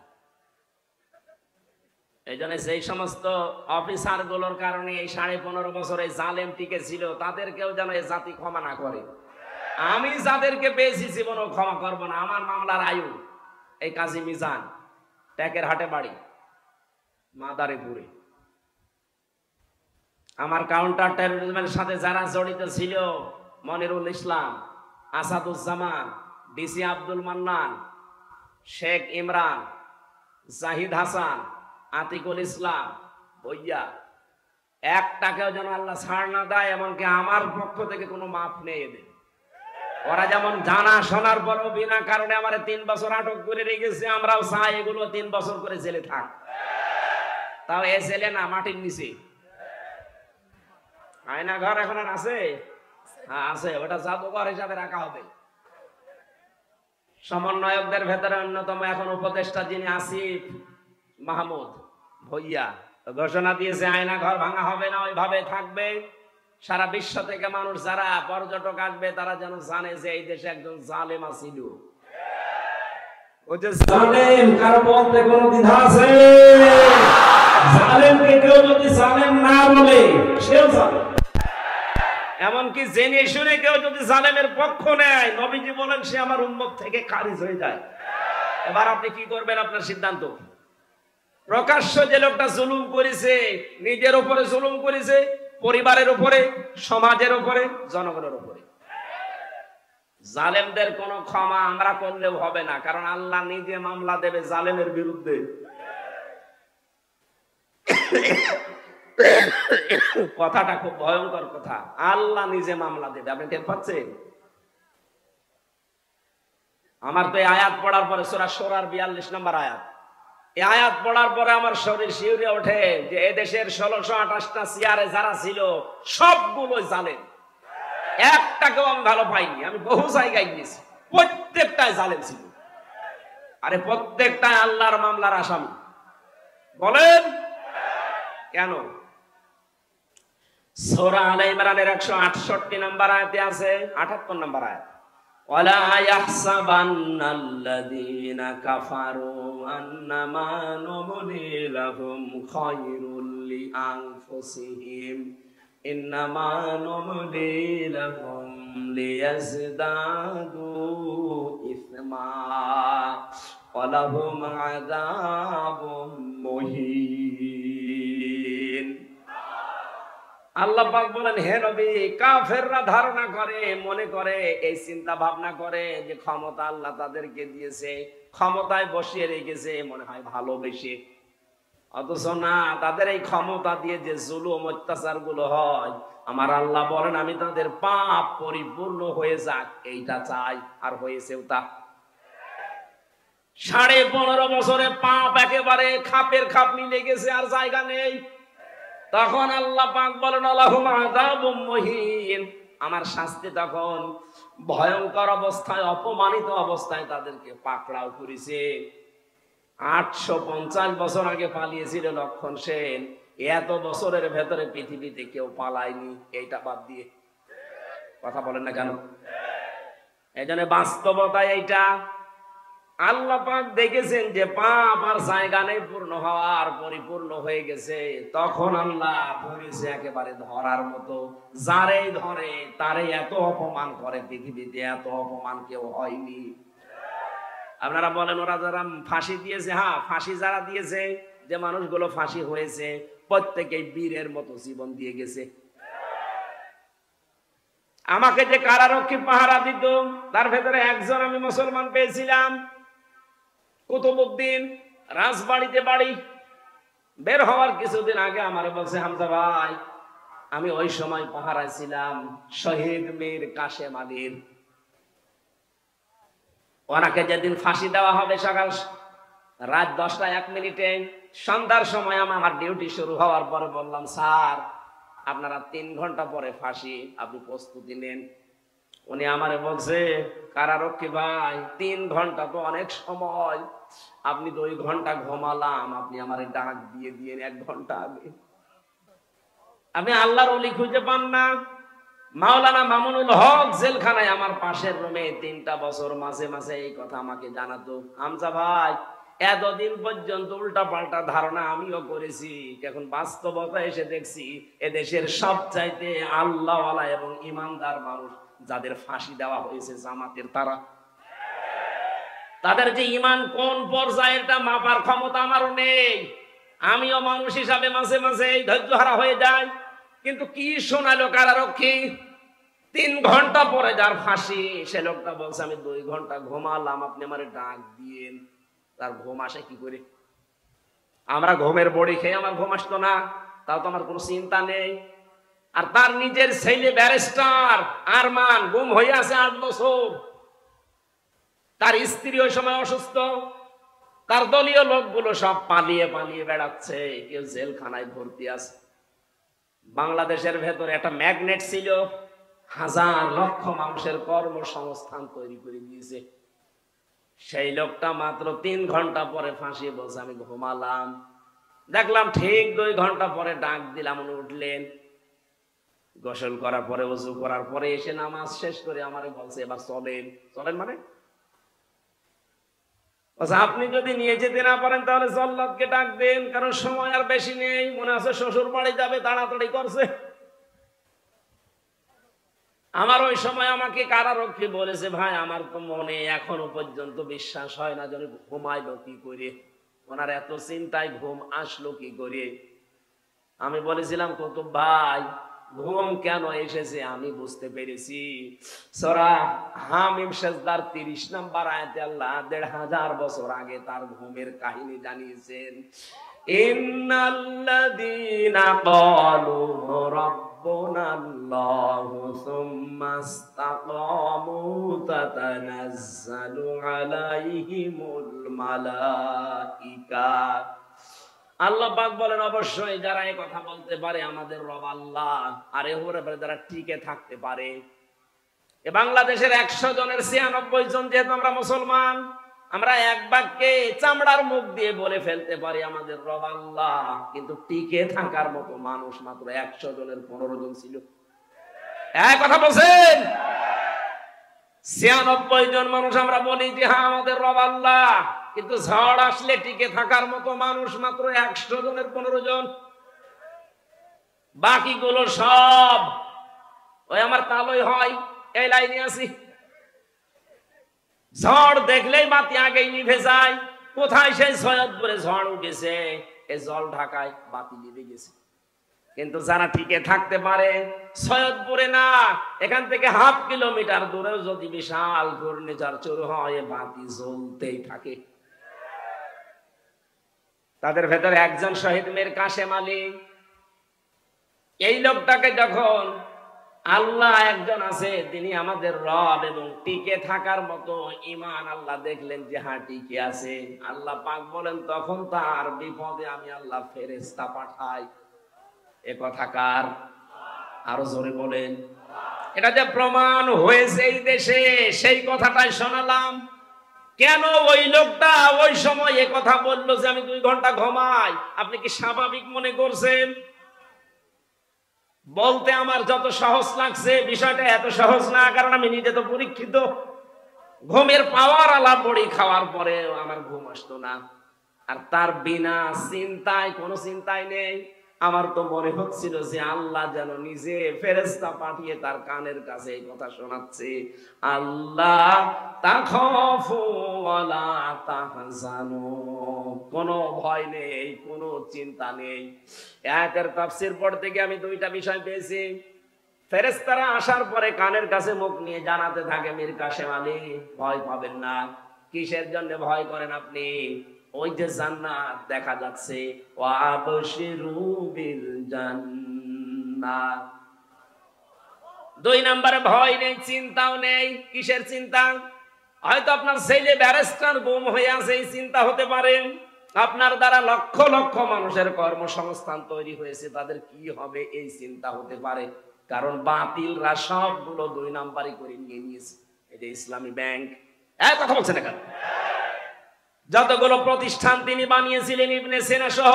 এই জন্য সেই সমস্ত অফিসার গুলোর কারণে এই 15.5 বছর এই জালেম টিকে ছিল, তাদেরকেও যেন এই জাতি ক্ষমা না করে। আমি যাদেরকে পেয়েছি জীবনও ক্ষমা করবো না। আমার মামলার আয়ু এই কাজী মিজান, ট্যাকের হাটে বাড়ি, মাদারীপুরে। আমার কাউন্টার টেরোরিজমের সাথে যারা জড়িত ছিল, মনিরুল ইসলাম, আসাদুজ্জামান, ডিসি আব্দুল মান্নান, শেখ ইমরান, জাহিদ হাসান, আতিকুল ইসলাম, বইয়া, একটাকেও যেন আল্লাহ ছাড় না দেয়, এমনকি আমার পক্ষ থেকে কোনো মাফ নেই এদের। ওরা যেমন জানা শোনার পরও বিনা কারণে আমার 3 বছর আটক করে রেখেছে, আমরাও চাই এগুলো 3 বছর করে জেলে থাক। তাও এ জেলে না, মাটির নিচে। আয়না ঘর এখন আর আছে? হ্যাঁ আছে, ওটা জাদুঘর হিসাবে রাখা হবে। সমন্বয়কদের ভেতরে অন্যতম এখন উপদেষ্টা যিনি আসিফ মাহমুদ ভইয়া ঘোষণা দিয়েছে আয়না ঘর ভাঙা হবে না, ওইভাবে থাকবে। সারা বিশ্ব থেকে মানুষ যারা পর্যটক আসবে তারা যেন জানে যে এই দেশে একজন জালেম আছিল। ও যে জালেম, কারো বলতে কোনো দ্বিধা আছে? জালেমকে কেউ যদি জালেম না বলে, সেও জালেম। এমনকি জেনে শুনে কেউ যদি জালেমের পক্ষ নেয়, নবীজি বলেন সে আমার উম্মত থেকে খারিজ হয়ে যায়। এবার আপনি কি করবেন, আপনার সিদ্ধান্ত। প্রকাশ্য যে লোকটা জুলুম করেছে, নিজের উপরে জুলুম করেছে, পরিবারের উপরে, সমাজের উপরে, জনগণের উপরে, জালেমদের কোনো ক্ষমা আমরা করলেও হবে না, কারণ আল্লাহ নিজে মামলা দেবে জালেমের বিরুদ্ধে। কথাটা খুব ভয়ঙ্কর কথা, আল্লাহ নিজে মামলা দেবে। আপনি টের পাচ্ছেন? আমার তো এই আয়াত পড়ার পরে সূরা শূরার 42 নম্বর আয়াত, এই আয়াত পড়ার পরে আমার শরীর শিউরে ওঠে যে এদেশের 1628টা চেয়ারে যারা ছিল সবগুলো জালেম, একটাকেও আমি ভালো পাইনি। আমি বহু জায়গায় গিয়েছি, প্রত্যেকটাই জালেম ছিল। আরে প্রত্যেকটাই আল্লাহর মামলার আসামি। বলেন কেন? সূরা আলে ইমরানের 168 নম্বর আয়াতে আছে, 78 নম্বর আয়াত, ওয়ালা ইয়াহসাবান্নাল্লাযীনা কাফারু আন্নামা নুমলি লাহুম খায়রুল লিআনফুসিহিম ইন্নামা নুমলি লাহুম লিয়াজদাদু ইসমা ওয়া লাহুম আযাবুম মুহিন। আল্লাহ পাক বলেন, হে নবী, কাফেররা ধারণা করে, মনে করে, এই চিন্তা ভাবনা করে যে ক্ষমতা আল্লাহ তাদেরকে দিয়েছে, ক্ষমতায় বসিয়ে রেখেছে মনে হয় ভালোবেসে। অথচ না, তাদের এই ক্ষমতা দিয়ে যে জুলুম অত্যাচার গুলো হয়, আমার আল্লাহ বলেন আমি তাদের পাপ পরিপূর্ণ হয়ে যাক এইটা চাই, আর হয়েছেও তা। 15.5 বছরে পাপ একেবারে খাপের খাপ মিলে গেছে, আর জায়গা নেই। তখন আল্লাহ পাক বলেন লাহুম আযাবুম মুহিন, আমার শাস্তি তখন ভয়ঙ্কর অবস্থায়, অপমানিত অবস্থায় তাদেরকে পাকড়াও করেছে। 850 বছর আগে পালিয়েছিল লক্ষণ সেন, এত বছরের ভেতরে পৃথিবীতে কেউ পালায়নি, এইটা বাদ দিয়ে। কথা বলেন না কেন? এই জন্য বাস্তবতা এইটা। আল্লাহ পাক দেখেছেন যে পাপ আর জায়গা নেই পূর্ণ হওয়ার, পরিপূর্ণ হয়ে গেছে, তখন আল্লাহ ধরেছে একেবারে ধরার মতো। যারে ধরে তারে এত অপমান করে, পৃথিবীতে এত অপমান কেউ হয়নি। আপনারা বলেন ওরা যারা ফাঁসি দিয়েছে, হ্যাঁ ফাঁসি যারা দিয়েছে, যে মানুষগুলো ফাঁসি হয়েছে প্রত্যেকেই বীরের মতো জীবন দিয়ে গেছে। আমাকে যে কারারক্ষী পাহারা দিত তার ভেতরে একজন আমি মুসলমান পেয়েছিলাম, কুতুবউদ্দিন, রাজবাড়িতে বাড়ি। বের হওয়ার কিছুদিন আগে আমার বলছে, হামজা ভাই আমি ওই সময় পাহারায় ছিলাম শহীদ মীর কাশেম আলীর। ওনাকে যেদিন ফাঁসি দেওয়া হবে সকাল রাত 10টা 1 মিনিটে, সন্ধ্যার সময় আমার ডিউটি শুরু হওয়ার পরে বললাম, স্যার আপনারা 3 ঘন্টা পরে ফাঁসি, আপনি প্রস্তুতি নেন। উনি আমারে বলছে, কারারক্ষী ভাই 3 ঘন্টা তো অনেক সময়, আপনি 2 ঘন্টা ঘুমালাম, আপনি আমারে ডাক দিয়ে 1 ঘন্টা আগে। আমি আল্লাহর ওলি খুঁজে পান না। মাওলানা মামুনুল হক জেলখানায় আমার পাশের রুমে 3টা বছর মাঝে মাঝে এই কথা আমাকে জানাতো, হামজা ভাই এতদিন পর্যন্ত উল্টা পাল্টা ধারণা আমিও করেছি, এখন বাস্তবতা এসে দেখছি এদেশের সবচাইতে আল্লাহওয়ালা এবং ইমানদার মানুষ যাদের ফাঁসি দেওয়া হয়েছে জামাতের, তাদের যে ইমান কোন পর্যায়েরটা মাপার ক্ষমতা আমারও নেই। আমিও মানুষ হিসাবে মাঝে মাঝে ধৈর্য হারা হয়ে যায়। কিন্তু কি শোনালো কারারক্ষী, 3 ঘন্টা পরে যার ফাঁসি, সে লোকটা বলছে আমি 2 ঘন্টা ঘুমালাম, আপনি আমারে ডাক দিয়েন। তার ঘুম আসে কি করে? আমরা ঘুমের বড়ি খেয়ে আমার ঘুম আসতো না, তাও তো আমার কোনো চিন্তা নেই। আর তার নিজের ছেলে ব্যারিস্টার আরমান গুম হয়ে আছে 8 বছর। তার স্ত্রী ওই সময় অসুস্থ, তার দলীয় লোকগুলো সব পালিয়ে পালিয়ে বেড়াচ্ছে, কেউ জেলখানায় ভর্তি আছে। বাংলাদেশের ভেতরে একটা ম্যাগনেট ছিল, হাজার লক্ষ মানুষের কর্মসংস্থান তৈরি করে দিয়েছে। সেই লোকটা মাত্র 3 ঘন্টা পরে ফাঁসি বলছে আমি ঘুমালাম। দেখলাম ঠিক 2 ঘন্টা পরে ডাক দিলাম, উনি উঠলেন, গোসল করার পরে ওযু করার পরে এসে নামাজ শেষ করে আমারে বলছে এবার চলেন। চলেন মানে আপনি যদি নিয়ে যেতে না পারেন তাহলে জল্লাদকে ডাক দেন, কারণ সময় আর বেশি নেই, মনে আছে শ্বশুর বাড়ি যাবে, তাড়াতাড়ি করছে। আমার ওই সময় আমাকে কারারক্ষী বলেছে ভাই আমার তো মনে এখনো পর্যন্ত বিশ্বাস হয় না যেন ঘুমাইলো কি করে, ওনার এত চিন্তায় ঘুম আসলো কি করে। আমি বলেছিলাম কুতুব ভাই ঘুম কেন এসেছে আমি বুঝতে পেরেছি। সূরা হামিম সিজদার 30 নম্বর আয়াতে আল্লাহ 1500 বছর আগে তার ঘুমের কাহিনী জানিয়েছেন। ইন্নাল্লাযীনা ক্বালু রাব্বুনাল্লাহু সুম্মা ইসতাকামু তাতানাজ্জালু আলাইহিমুল মালাইকা। আল্লাহ পাক বলেন অবশ্যই যারা এই কথা বলতে পারে আমাদের রব আল্লাহ, আর এর উপরে যারা টিকে থাকতে পারে। এ বাংলাদেশের 100 জনের 96 জন যেহেতু আমরা মুসলমান, আমরা এক বাক্যে চামড়ার মুখ দিয়ে বলে ফেলতে পারি আমাদের রব আল্লাহ, কিন্তু টিকে থাকার মতো মানুষ মাত্র 100 জনের 15 জন ছিল। এক কথা বলছেন, 96 জন মানুষ আমরা বলি যে হ্যাঁ আমাদের রব আল্লাহ, কিন্তু ঝড় আসলে টিকে থাকার মতো মানুষ মাত্র 100 জনের 15 জন। বাকিগুলো সব ওই আমার তালই হয় এই লাইনে আছি, ঝড় দেখলেই বাতি আগেই নিভে যায়। কোথায় সেই সৈয়দপুরে ঝড় উঠেছে, এই জল ঢাকায় বাতি নিভে গেছে। কিন্তু যারা টিকে থাকতে পারে, সৈয়দপুরে না এখান থেকে 1/2 কিলোমিটার দূরেও যদি বিশাল ঘূর্ণিঝড় শুরু হয় বাতি জ্বলতেই থাকে। তাদের ভেতরে একজন শহীদ মীর কাসেম আলী। এই লোকটাকে যখন আল্লাহ একজন আছে তিনি আমাদের রব এবং টিকে থাকার মতো ঈমান আল্লাহ দেখলেন যে হ্যাঁ টিকে আছে, আল্লাহ পাক বলেন তখন তার বিপদে আমি আল্লাহ ফেরেশতা পাঠাই। এ কথা কার? আরো জোরে বলেন। এটা যে প্রমাণ হয়েছে এই দেশে সেই কথাটাই শোনালাম। কেন ওই লোকটা ওই সময় এ কথা বললো যে আমি 2 ঘন্টা ঘুমাই, আপনি কি স্বাভাবিক মনে করছেন? বলতে আমার যত সহজ লাগছে বিষয়টা এত সহজ না, কারণ আমি নিজে তো পরীক্ষিত। ঘুমের পাওয়ার আলা বড়ি খাওয়ার পরে আমার ঘুম আসতো না, আর তার বিনা চিন্তায় কোনো চিন্তাই নেই। আমার তো মনে হচ্ছিল যে আল্লাহ যেন নিজে ফেরেশতা পাঠিয়ে তার কানের কাছে এই কথা শোনাচ্ছে, আল্লাহ তাখাফু ওয়ালা তাহজানু, কোনো ভয় নেই, কোনো চিন্তা নেই। আয়াতের তাফসীর পড়তে গিয়ে আমি 2টা বিষয় পেয়েছি। ফেরেশতারা আসার পরে কানের কাছে মুখ নিয়ে জানাতে থাকে মীর কাসেম আলী ভয় পাবেন না। কিসের জন্য ভয় করেন আপনি? ওই যে জান্নাত দেখা যাচ্ছে, ওয়াবশিরু বিল জান্নাত। 2 নম্বরে ভয় নেই, চিন্তাও নেই। কিসের চিন্তা? হয়তো আপনার ছেলে ব্যারিস্টার গুম হয়ে আছে, এই চিন্তা হতে পারে। আপনার দ্বারা লক্ষ লক্ষ মানুষের কর্মসংস্থান তৈরি হয়েছে, তাদের কি হবে এই চিন্তা হতে পারে। কারণ বাতিলরা সবগুলো 2 নাম্বারই করে নিয়ে নিয়েছে। এই যে ইসলামী ব্যাংক, এক কথা বলছেন না কেন? যতগুলো প্রতিষ্ঠান তিনি বানিয়েছিলেন ইবনে সিনা সহ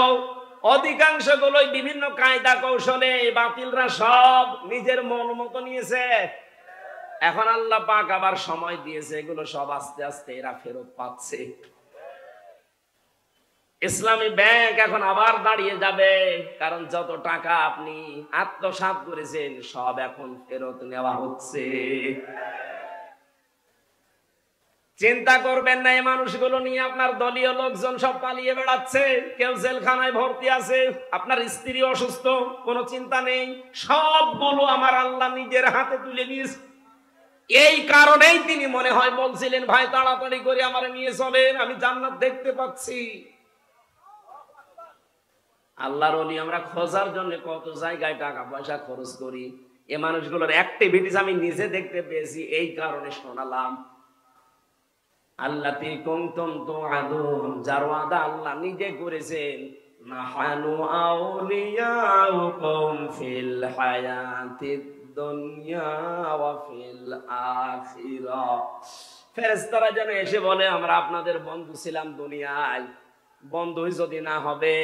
অধিকাংশ গুলোই বিভিন্ন কায়দা কৌশলে বাতিলরা সব নিজের মন মতো নিয়েছে। এখন আল্লাহ পাক আবার সময় দিয়েছে, এগুলো সব আস্তে আস্তে এরা ফেরত পাচ্ছে। ইসলামী ব্যাংক এখন আবার দাঁড়িয়ে যাবে, কারণ যত টাকা আপনি আত্মসাৎ করেছেন সব এখন ফেরত নেওয়া হচ্ছে। চিন্তা করবেন না, এই মানুষগুলো নিয়ে আপনার দলীয় লোকজন সব পালিয়ে বেড়াচ্ছে, কেউ জেলখানায় ভর্তি আছে, আপনার স্ত্রী অসুস্থ, কোনো চিন্তা নেই, সবগুলো আমার আল্লাহ নিজের হাতে তুলে নিয়েছে। এই কারণেই তিনি মনে হয় বলছিলেন, ভাই তাড়াতাড়ি করে আমার নিয়ে চলেন, আমি জান্নাত দেখতে পাচ্ছি। আল্লাহর ওলি আমরা খোঁজার জন্য কত জায়গায় টাকা পয়সা খরচ করি, এই মানুষগুলোর অ্যাক্টিভিটিস আমি নিজে দেখতে পেয়েছি, এই কারণে শোনালাম। আল্লাতি কুনতুম তুআদুন, যার ওয়াদা আল্লাহ নিজে করেছেন, নাহানু আউলিয়াউকুম ফিল হায়াতিদ দুনিয়া ওয়া ফিল আখিরাহ। ফেরেশতারা যেন এসে বলে, আমরা আপনাদের বন্ধু ছিলাম দুনিয়ায়, বন্ধুই যদি না হবে,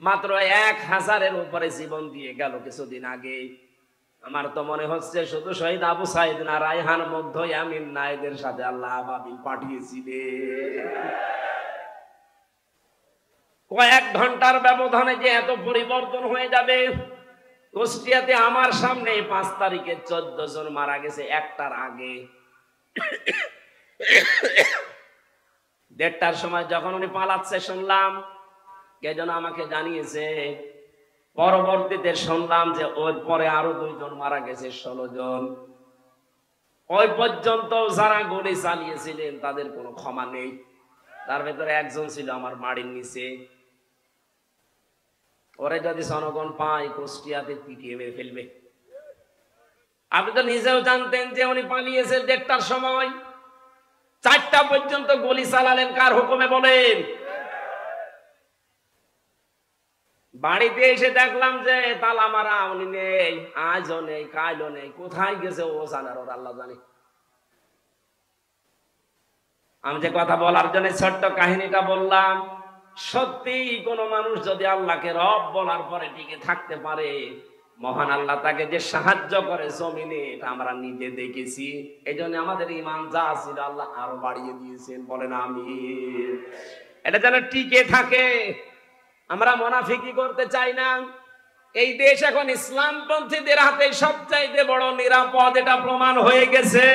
মাত্র 1000-এর উপরে জীবন দিয়ে গেল কিছুদিন আগে। আমার তো মনে হচ্ছে শুধু শহীদ আবু সাইদ না, রায়হান মধ্য ইয়ামিন না, এদের সাথে আল্লাহ আবাবিল পাঠিয়েছিলেন। কয়েক ঘন্টার ব্যবধানে যে এত পরিবর্তন হয়ে যাবে। কুষ্টিয়াতে আমার সামনে 5 তারিখে 14 জন মারা গেছে, একটার আগে। 1:30টার সময় যখন উনি পালাচ্ছে শুনলাম, কে যেন আমাকে জানিয়েছে। পরবর্তীতে শুনলাম যে ওর পরে আরো 2 জন মারা গেছে, 16 জন। ওই পর্যন্ত যারা গুলি চালিয়েছিলেন তাদের কোনো ক্ষমা নেই। তার ভেতরে একজন ছিল আমার বাড়ির নিচে, ওরে যদি জনগণ পায় কুষ্টিয়াতে পিটিয়ে মেরে ফেলবে। আপনি তো নিজেও জানতেন যে উনি পালিয়েছে 1:30টার সময়, 4টা পর্যন্ত গুলি চালালেন কার হুকুমে বলেন? বাড়িতে এসে দেখলাম যে তালা মারা, উনি নেই, আজও নেই, কালও নেই, কোথায় গেছে ও জানার, ওর আল্লাহ জানে। আমি যে কথা বলার জন্য ছোট্ট কাহিনীটা বললাম, সত্যি কোন মানুষ যদি আল্লাহকে রব বলার পরে টিকে থাকতে পারে, মহান আল্লাহ তাকে যে সাহায্য করে জমিনে, এটা আমরা নিজে দেখেছি। এই জন্য আমাদের ঈমান যা ছিল আল্লাহ আরো বাড়িয়ে দিয়েছেন, বলেন আমিন। এটা যেন টিকে থাকে। আমরা মুনাফিকি করতে চাই না। এই দেশ এখন ইসলামপন্থীদের হাতে সবচাইতে বড় নিরাপদ, এটা প্রমাণ হয়ে গেছে।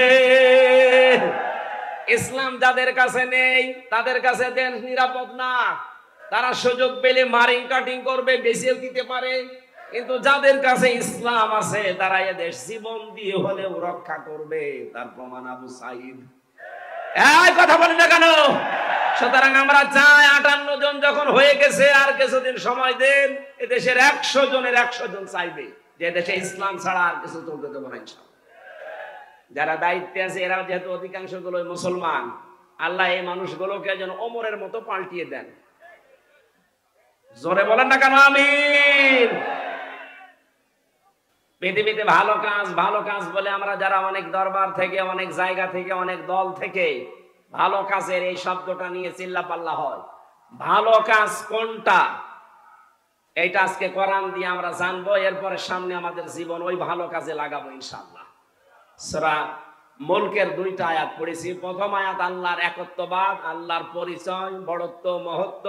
ইসলাম যাদের কাছে নেই তাদের কাছে দেশ নিরাপদ না। তারা সুযোগ পেলে মারিং কাটিং করবে, বেঁচেও দিতে পারে। কিন্তু যাদের কাছে ইসলাম আছে তারা এ দেশ জীবন দিয়ে হলেও রক্ষা করবে। তার প্রমাণ আবু সাইদ। এই কথা বলি না কেন? সুতরাং আমরা চাই 58 জন যখন হয়ে গেছে, আর কিছুদিন সময় দেন, এদেশের 100 জনের 100 জন চাইবে যে দেশে ইসলাম ছাড়া আর কিছু চলতে দেবো না। যারা দায়িত্বে আছে এরা যেহেতু অধিকাংশ গুলো মুসলমান, আল্লাহ এই মানুষগুলোকে যেন ওমরের মতো পাল্টিয়ে দেন। জোরে বলেন না কেন আমিন। পৃথিবীতে ভালো কাজ বলে আমরা যারা অনেক দরবার থেকে, অনেক জায়গা থেকে, অনেক দল থেকে ভালো কাজের এই শব্দটা নিয়ে চিল্লাপাল্লা হয়। ভালো কাজ কোনটা, এইটা আজকে কোরআন দিয়ে আমরা জানবো। এরপরে সামনে আমাদের জীবন ওই ভালো কাজে লাগাবো ইনশাআল্লাহ। সূরা মুলকের 2টা আয়াত পড়েছি। প্রথম আয়াত আল্লাহর একত্ববাদ, আল্লাহর পরিচয়, বড়ত্ব, মহত্ব,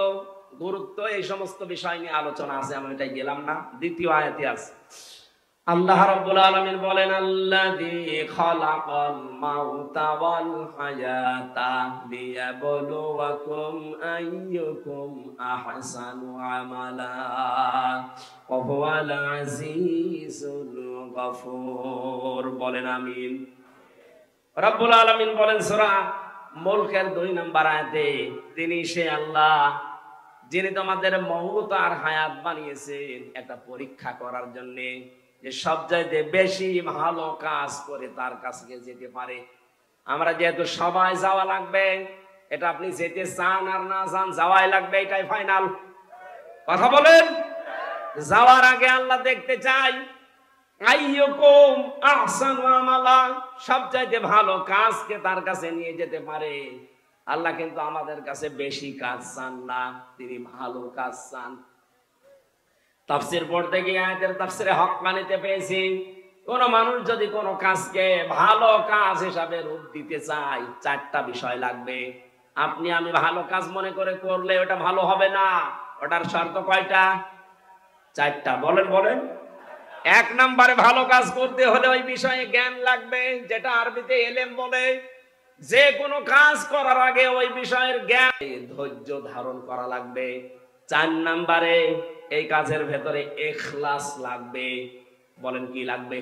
গুরুত্ব, এই সমস্ত বিষয় নিয়ে আলোচনা আছে, আমি এটাই গেলাম না। দ্বিতীয় আয়াতে আছে আল্লাহ রাব্বুল আলামিন বলেন, আল্লাযী খালাকাল মাউতা ওয়াল হায়াতা লিয়াবলুয়াকুম আইয়ুকুম আহসানু আমালা ওয়া হুয়াল আজিজুল গফুর। বলেন আমিন। রাব্বুল আলামিন বলেন সূরা মুলকের 2 নম্বর আয়াতে, তিনি সে আল্লাহ যিনি তোমাদের মউত আর হায়াত বানিয়েছেন একটা পরীক্ষা করার জন্য, যে সবচাইতে বেশি ভালো কাজ করে তার কাছে যেতে পারে। আমরা যেহেতু সবাই যাওয়া লাগবে, এটা আপনি যেতে চান আর না চান যাওয়াই লাগবে, এটাই ফাইনাল। কথা বলেন। যাওয়ার আগে আল্লাহ দেখতে চাই আইয়ুকুম আহসানু আমালা, সবচাইতে ভালো কাজকে তার কাছে নিয়ে যেতে পারে। আল্লাহ কিন্তু আমাদের কাছে বেশি কাজ চান না, তিনি ভালো কাজ চান। তাফসীর পড়তে গিয়ে আয়াতের তাফসীরে হক্কানিতে পেয়েছি, কোন মানুষ যদি কোন কাজকে ভালো কাজ হিসাবে রূপ দিতে চায় 4টা বিষয় লাগবে। আপনি আমি ভালো কাজ মনে করে করলে ওটা ভালো হবে না। ওটার শর্ত কয়টা? 4টা। বলেন বলেন। 1 নম্বরে ভালো কাজ করতে হলে ওই বিষয়ে জ্ঞান লাগবে, যেটা আরবিতে এলেম বলে। যে কোনো কাজ করার আগে ওই বিষয়ের জ্ঞান, ধৈর্য ধারণ করা লাগবে। 4 নম্বরে এই কাজের ভেতরে ইখলাস লাগবে। বলেন কি লাগবে?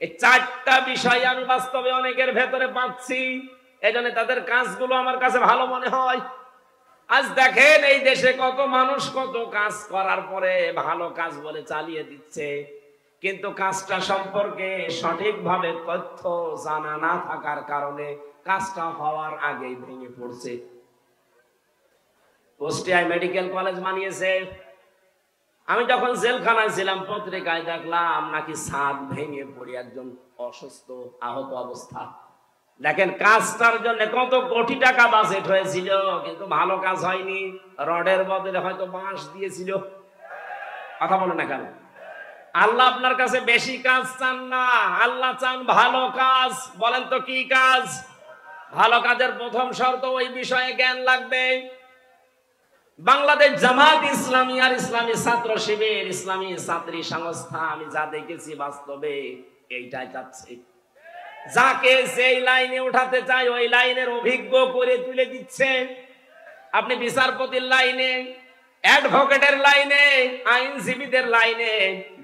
এই 4টা বিষয় আমি বাস্তবে অনেকের ভেতরে পাচ্ছি, এজন্য তাদের কাজগুলো আমার কাছে ভালো মনে হয়। আজ দেখেন এই দেশে কত মানুষ কত কাজ করার পরে ভালো কাজ বলে চালিয়ে দিচ্ছে, কিন্তু কাজটা সম্পর্কে সঠিকভাবে তথ্য জানা না থাকার কারণে কাজটা হওয়ার আগেই ভেঙে পড়ছে। কুষ্টিয়ায় মেডিকেল কলেজ বানিয়েছে। আমি যখন জেলখানায় ছিলাম পত্রিকায় দেখলাম নাকি ছাদ ভেঙে পড়ে একজন অসুস্থ আহত অবস্থা। দেখেন কাজটার জন্য কত কোটি টাকা বাজেট হয়েছিল, কিন্তু ভালো কাজ হয়নি। রডের বদলে হয়তো বাঁশ দিয়েছিল। কথা বলে না কেন? আল্লাহ আপনার কাছে বেশি কাজ চান না, আল্লাহ চান ভালো কাজ। বলেন তো কি কাজ? ভালো কাজের প্রথম শর্ত ওই বিষয়ে জ্ঞান লাগবে। বাংলাদেশ জামাত ইসলামী আর ইসলামী ছাত্র শিবির, ইসলামী ছাত্রী সংস্থা, আমি যা দেখেছি বাস্তবে এইটাই চাচ্ছে। যাকে যেই লাইনে উঠাতে চায় ওই লাইনের অভিজ্ঞ করে তুলে দিচ্ছে। আপনি বিচারপতির লাইনে, অ্যাডভোকেটের লাইনে, আইনজীবীদের লাইনে,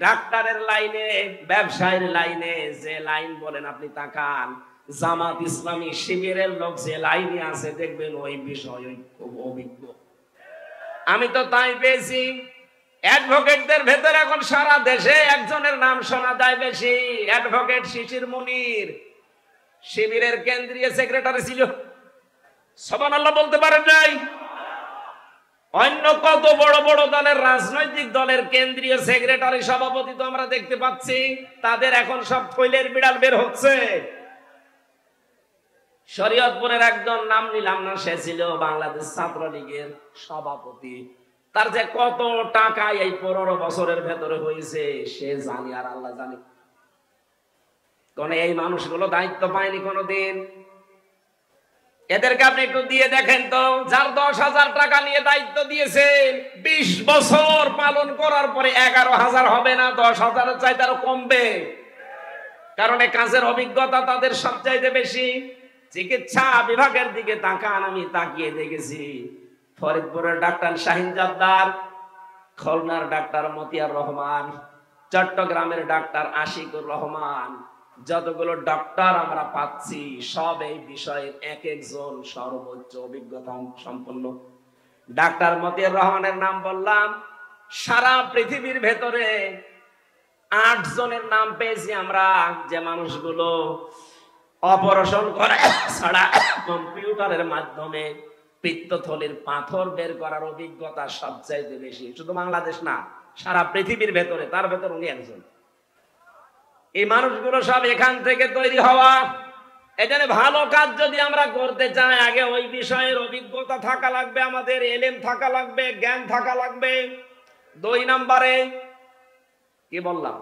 ডাক্তারের লাইনে, ব্যবসায়ীর লাইনে, যে লাইন বলেন আপনি তাকান। জামাত ইসলামী শিবিরের লোক যে লাইনে আছে দেখবেন ওই বিষয়ে খুব অভিজ্ঞ। আমি তো তাই পেয়েছি। অ্যাডভোকেটদের ভেতরে এখন সারা দেশে একজনের নাম শোনা যায় বেশি, অ্যাডভোকেট শিশির মুনির। শিবিরের কেন্দ্রীয় সেক্রেটারি ছিল। সুবহানাল্লাহ বলতে পারেন নাই? অন্য কত বড় বড় দলের রাজনৈতিক দলের কেন্দ্রীয় সেক্রেটারি সভাপতি তো আমরা দেখতে পাচ্ছি, তাদের এখন সব ফইলের বিড়াল বের হচ্ছে। শরীয়তপুরের একজন নাম নিলাম না, সে ছিল বাংলাদেশ ছাত্রলীগের সভাপতি। তার যে কত টাকা এই 15 বছরের ভেতরে হয়েছে সে জানি আর আল্লাহ জানে। কোন এই মানুষগুলো দায়িত্ব পায়নি কোনোদিন। এদেরকে আপনি একটু দিয়ে দেখেন তো, যার 10,000 টাকা নিয়ে দায়িত্ব দিয়েছেন 20 বছর পালন করার পরে 11,000 হবে না, 10,000-এর চাইতে আরো কমবে। কারণ এই কাজের অভিজ্ঞতা তাদের সবচাইতে বেশি। চিকিৎসা বিভাগের দিকে তাকান, আমি তাকিয়ে দেখেছি ফরিদপুরের ডাক্তার শাহিন জব্বার, খুলনার ডাক্তার মতিয়ার রহমান, চট্টগ্রামের ডাক্তার আশিকুর রহমান, যতগুলো ডক্টর আমরা পাচ্ছি সব এই বিষয়ে এক একজন সর্বোচ্চ অভিজ্ঞতা সম্পন্ন। ডাক্তার মতিয়ার রহমানের নাম বললাম, সারা পৃথিবীর ভেতরে 8 জনের নাম পেয়েছি আমরা, যে মানুষগুলো অপারেশন করে ছাড়া কম্পিউটারের মাধ্যমে পিত্তথলির পাথর বের করার অভিজ্ঞতা সবচাইতে বেশি। শুধু বাংলাদেশ না, সারা পৃথিবীর ভেতরে, তার ভেতর উনি একজন। এই মানুষগুলো সব এখান থেকে তৈরি হওয়া। এখানে ভালো কাজ যদি আমরা করতে চাই আগে ওই বিষয়ের অভিজ্ঞতা থাকা লাগবে, আমাদের এলেম থাকা লাগবে, জ্ঞান থাকা লাগবে। 2 নম্বরে কি বললাম?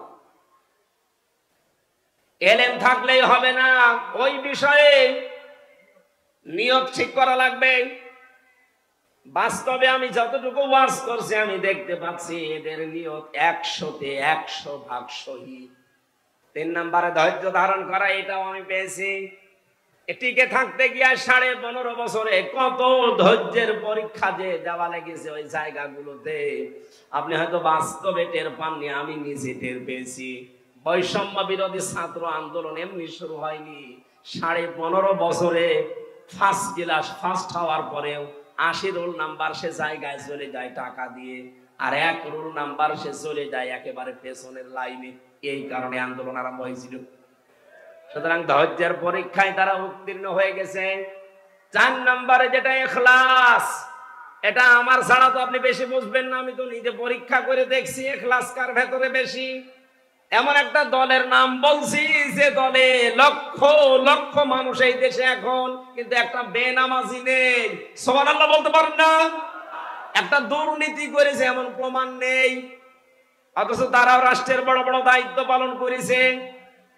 এলেম থাকলেই হবে না, ওই বিষয়ে নিয়ত ঠিক করা লাগবে। বাস্তবে আমি যতটুকু ওয়াজ করছি আমি দেখতে পাচ্ছি এদের নিয়ত 100-তে 100% সহি। 3 নম্বরে ধৈর্য ধারণ করা, এটাও আমি পেয়েছি। টিকে থাকতে গিয়ে 15.5 বছরে কত ধৈর্যের পরীক্ষা যে দেওয়া লেগেছে ওই জায়গাগুলোতে, আপনি হয়তো বাস্তবে টের পাননি, আমি নিজে টের পেয়েছি। বৈষম্য বিরোধী ছাত্র আন্দোলন এমনি শুরু হয়নি। 15.5 বছরে ফার্স্ট ক্লাস ফার্স্ট হওয়ার পরেও 80 রোল নাম্বার সে জায়গায় চলে যায় টাকা দিয়ে, আর 1 রোল নাম্বার সে চলে যায় একেবারে পেছনের লাইনে। এই কারণে আন্দোলন আরম্ভ হয়েছিল। সুতরাং ধৈর্যের পরীক্ষায় তারা উত্তীর্ণ হয়ে গেছে। 4 নম্বরে যেটা ইখলাস, এটা আমার ছাড়া তো আপনি বেশি বুঝবেন না, আমি তো নিজে পরীক্ষা করে দেখছি ইখলাস কার ভেতরে বেশি। এমন একটা দলের নাম বলছি যে দলে লক্ষ লক্ষ মানুষ এই দেশে এখন, কিন্তু একটা বেনামাজি নেই। সুবহানাল্লাহ বলতে পারেন না? একটা দুর্নীতি করেছে এমন প্রমাণ নেই, অথচ তারাও রাষ্ট্রের বড় বড় দায়িত্ব পালন করেছে।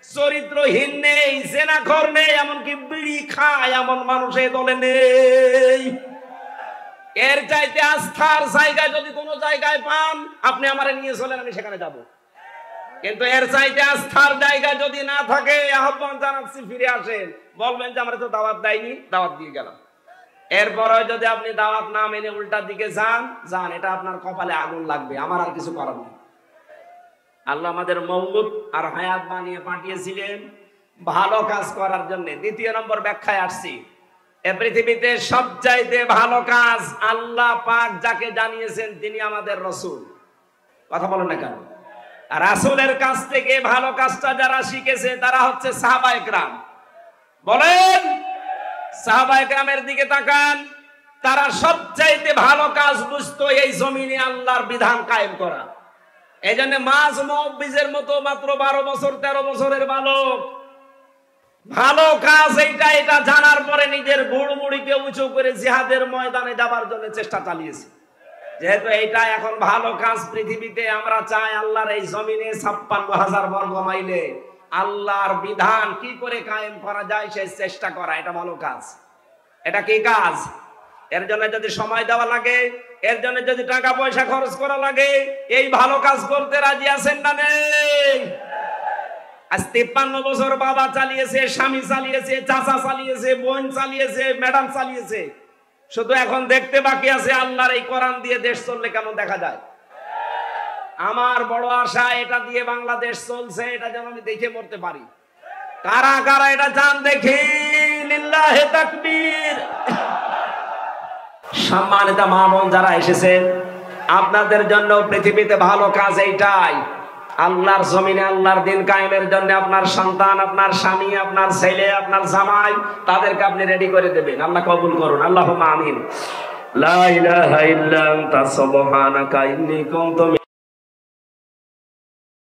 চরিত্রহীন নেই, জেনাখোর নেই, এমনকি বিড়ি খায় এমন মানুষ এই দলে নেই। এর চাইতে আস্থার জায়গা যদি কোনো জায়গায় পান, আপনি আমারে নিয়ে চলেন, আমি সেখানে যাব। কিন্তু এর চাইতে আস্থার জায়গা যদি না থাকে, আহ্বান জানাচ্ছি ফিরে আসেন। বলবেন যে আমরা তো দাওয়াত দেয়নি, দাওয়াত দিয়ে গেলাম। এরপরে যদি আপনি দাওয়াত না মেনে উল্টার দিকে যান, এটা আপনার কপালে আগুন লাগবে, আমার আর কিছু করার নেই। আল্লাহ আমাদের মওকুত আর হায়াত বানিয়ে পাঠিয়েছিলেন ভালো কাজ করার জন্য। দ্বিতীয় নম্বর ব্যাখ্যায় আসছি, এ পৃথিবীতে সবচাইতে ভালো কাজ আল্লাহ পাক যাকে জানিয়েছেন তিনি আমাদের রাসূল। কথা বলেন না কেন? রাসূলের কাছ থেকে ভালো কাজটা যারা শিখেছে তারা হচ্ছে সাহাবায়ে কেরাম। বলেন, সাহাবায়ে কেরামের দিকে তাকান, তারা সবচাইতে ভালো কাজ বুঝতো এই জমিনে আল্লাহর বিধান কায়েম করা। এই জন্য মাঝ মুআব্বিজের মতো মাত্র 12 বছর 13 বছরের বালক ভালো কাজ এটা জানার পরে নিজের বুড়মুড়িকে উঁচু করে জিহাদের ময়দানে যাবার জন্য চেষ্টা চালিয়েছে। যেহেতু এটা এখন ভালো কাজ পৃথিবীতে, আমরা চাই আল্লাহর এই জমিনে 56,000 বর্গ মাইলে আল্লাহর বিধান কি করে কায়েম করা যায় সেই চেষ্টা করা, এটা ভালো কাজ। এটা কি কাজ? এর জন্য যদি সময় দেওয়া লাগে, এর জন্য যদি টাকা পয়সা খরচ করা লাগে, এই ভালো কাজ করতে রাজি আছেন না নেই? আজ 53 বছর বাবা চালিয়েছে, স্বামী চালিয়েছে, চাচা চালিয়েছে, বোন চালিয়েছে, ম্যাডাম চালিয়েছে, শুধু এখন দেখতে বাকি আছে আল্লাহর এই কোরআন দিয়ে দেশ চললে কেমন দেখা যায়। আমার বড় আশা এটা দিয়ে বাংলাদেশ চলছে, এটা যেন আমি দেখে মরতে পারি। কারা কারা এটা চান দেখি? লিল্লাহে তাকবীর। সম্মানিত মা বোন যারা এসেছেন, আপনাদের জন্য পৃথিবীতে ভালো কাজ এইটাই, আল্লাহর জমিনে আল্লাহর দিন কায়েমের জন্য আপনার সন্তান, আপনার স্বামী, আপনার ছেলে, আপনার জামাই, তাদেরকে আপনি রেডি করে দেবেন। আল্লাহ কবুল করুন, আল্লাহুম্মা আমিন। লা ইলাহা ইল্লা আনতা সুবহানাকা ইন্নী কুনতু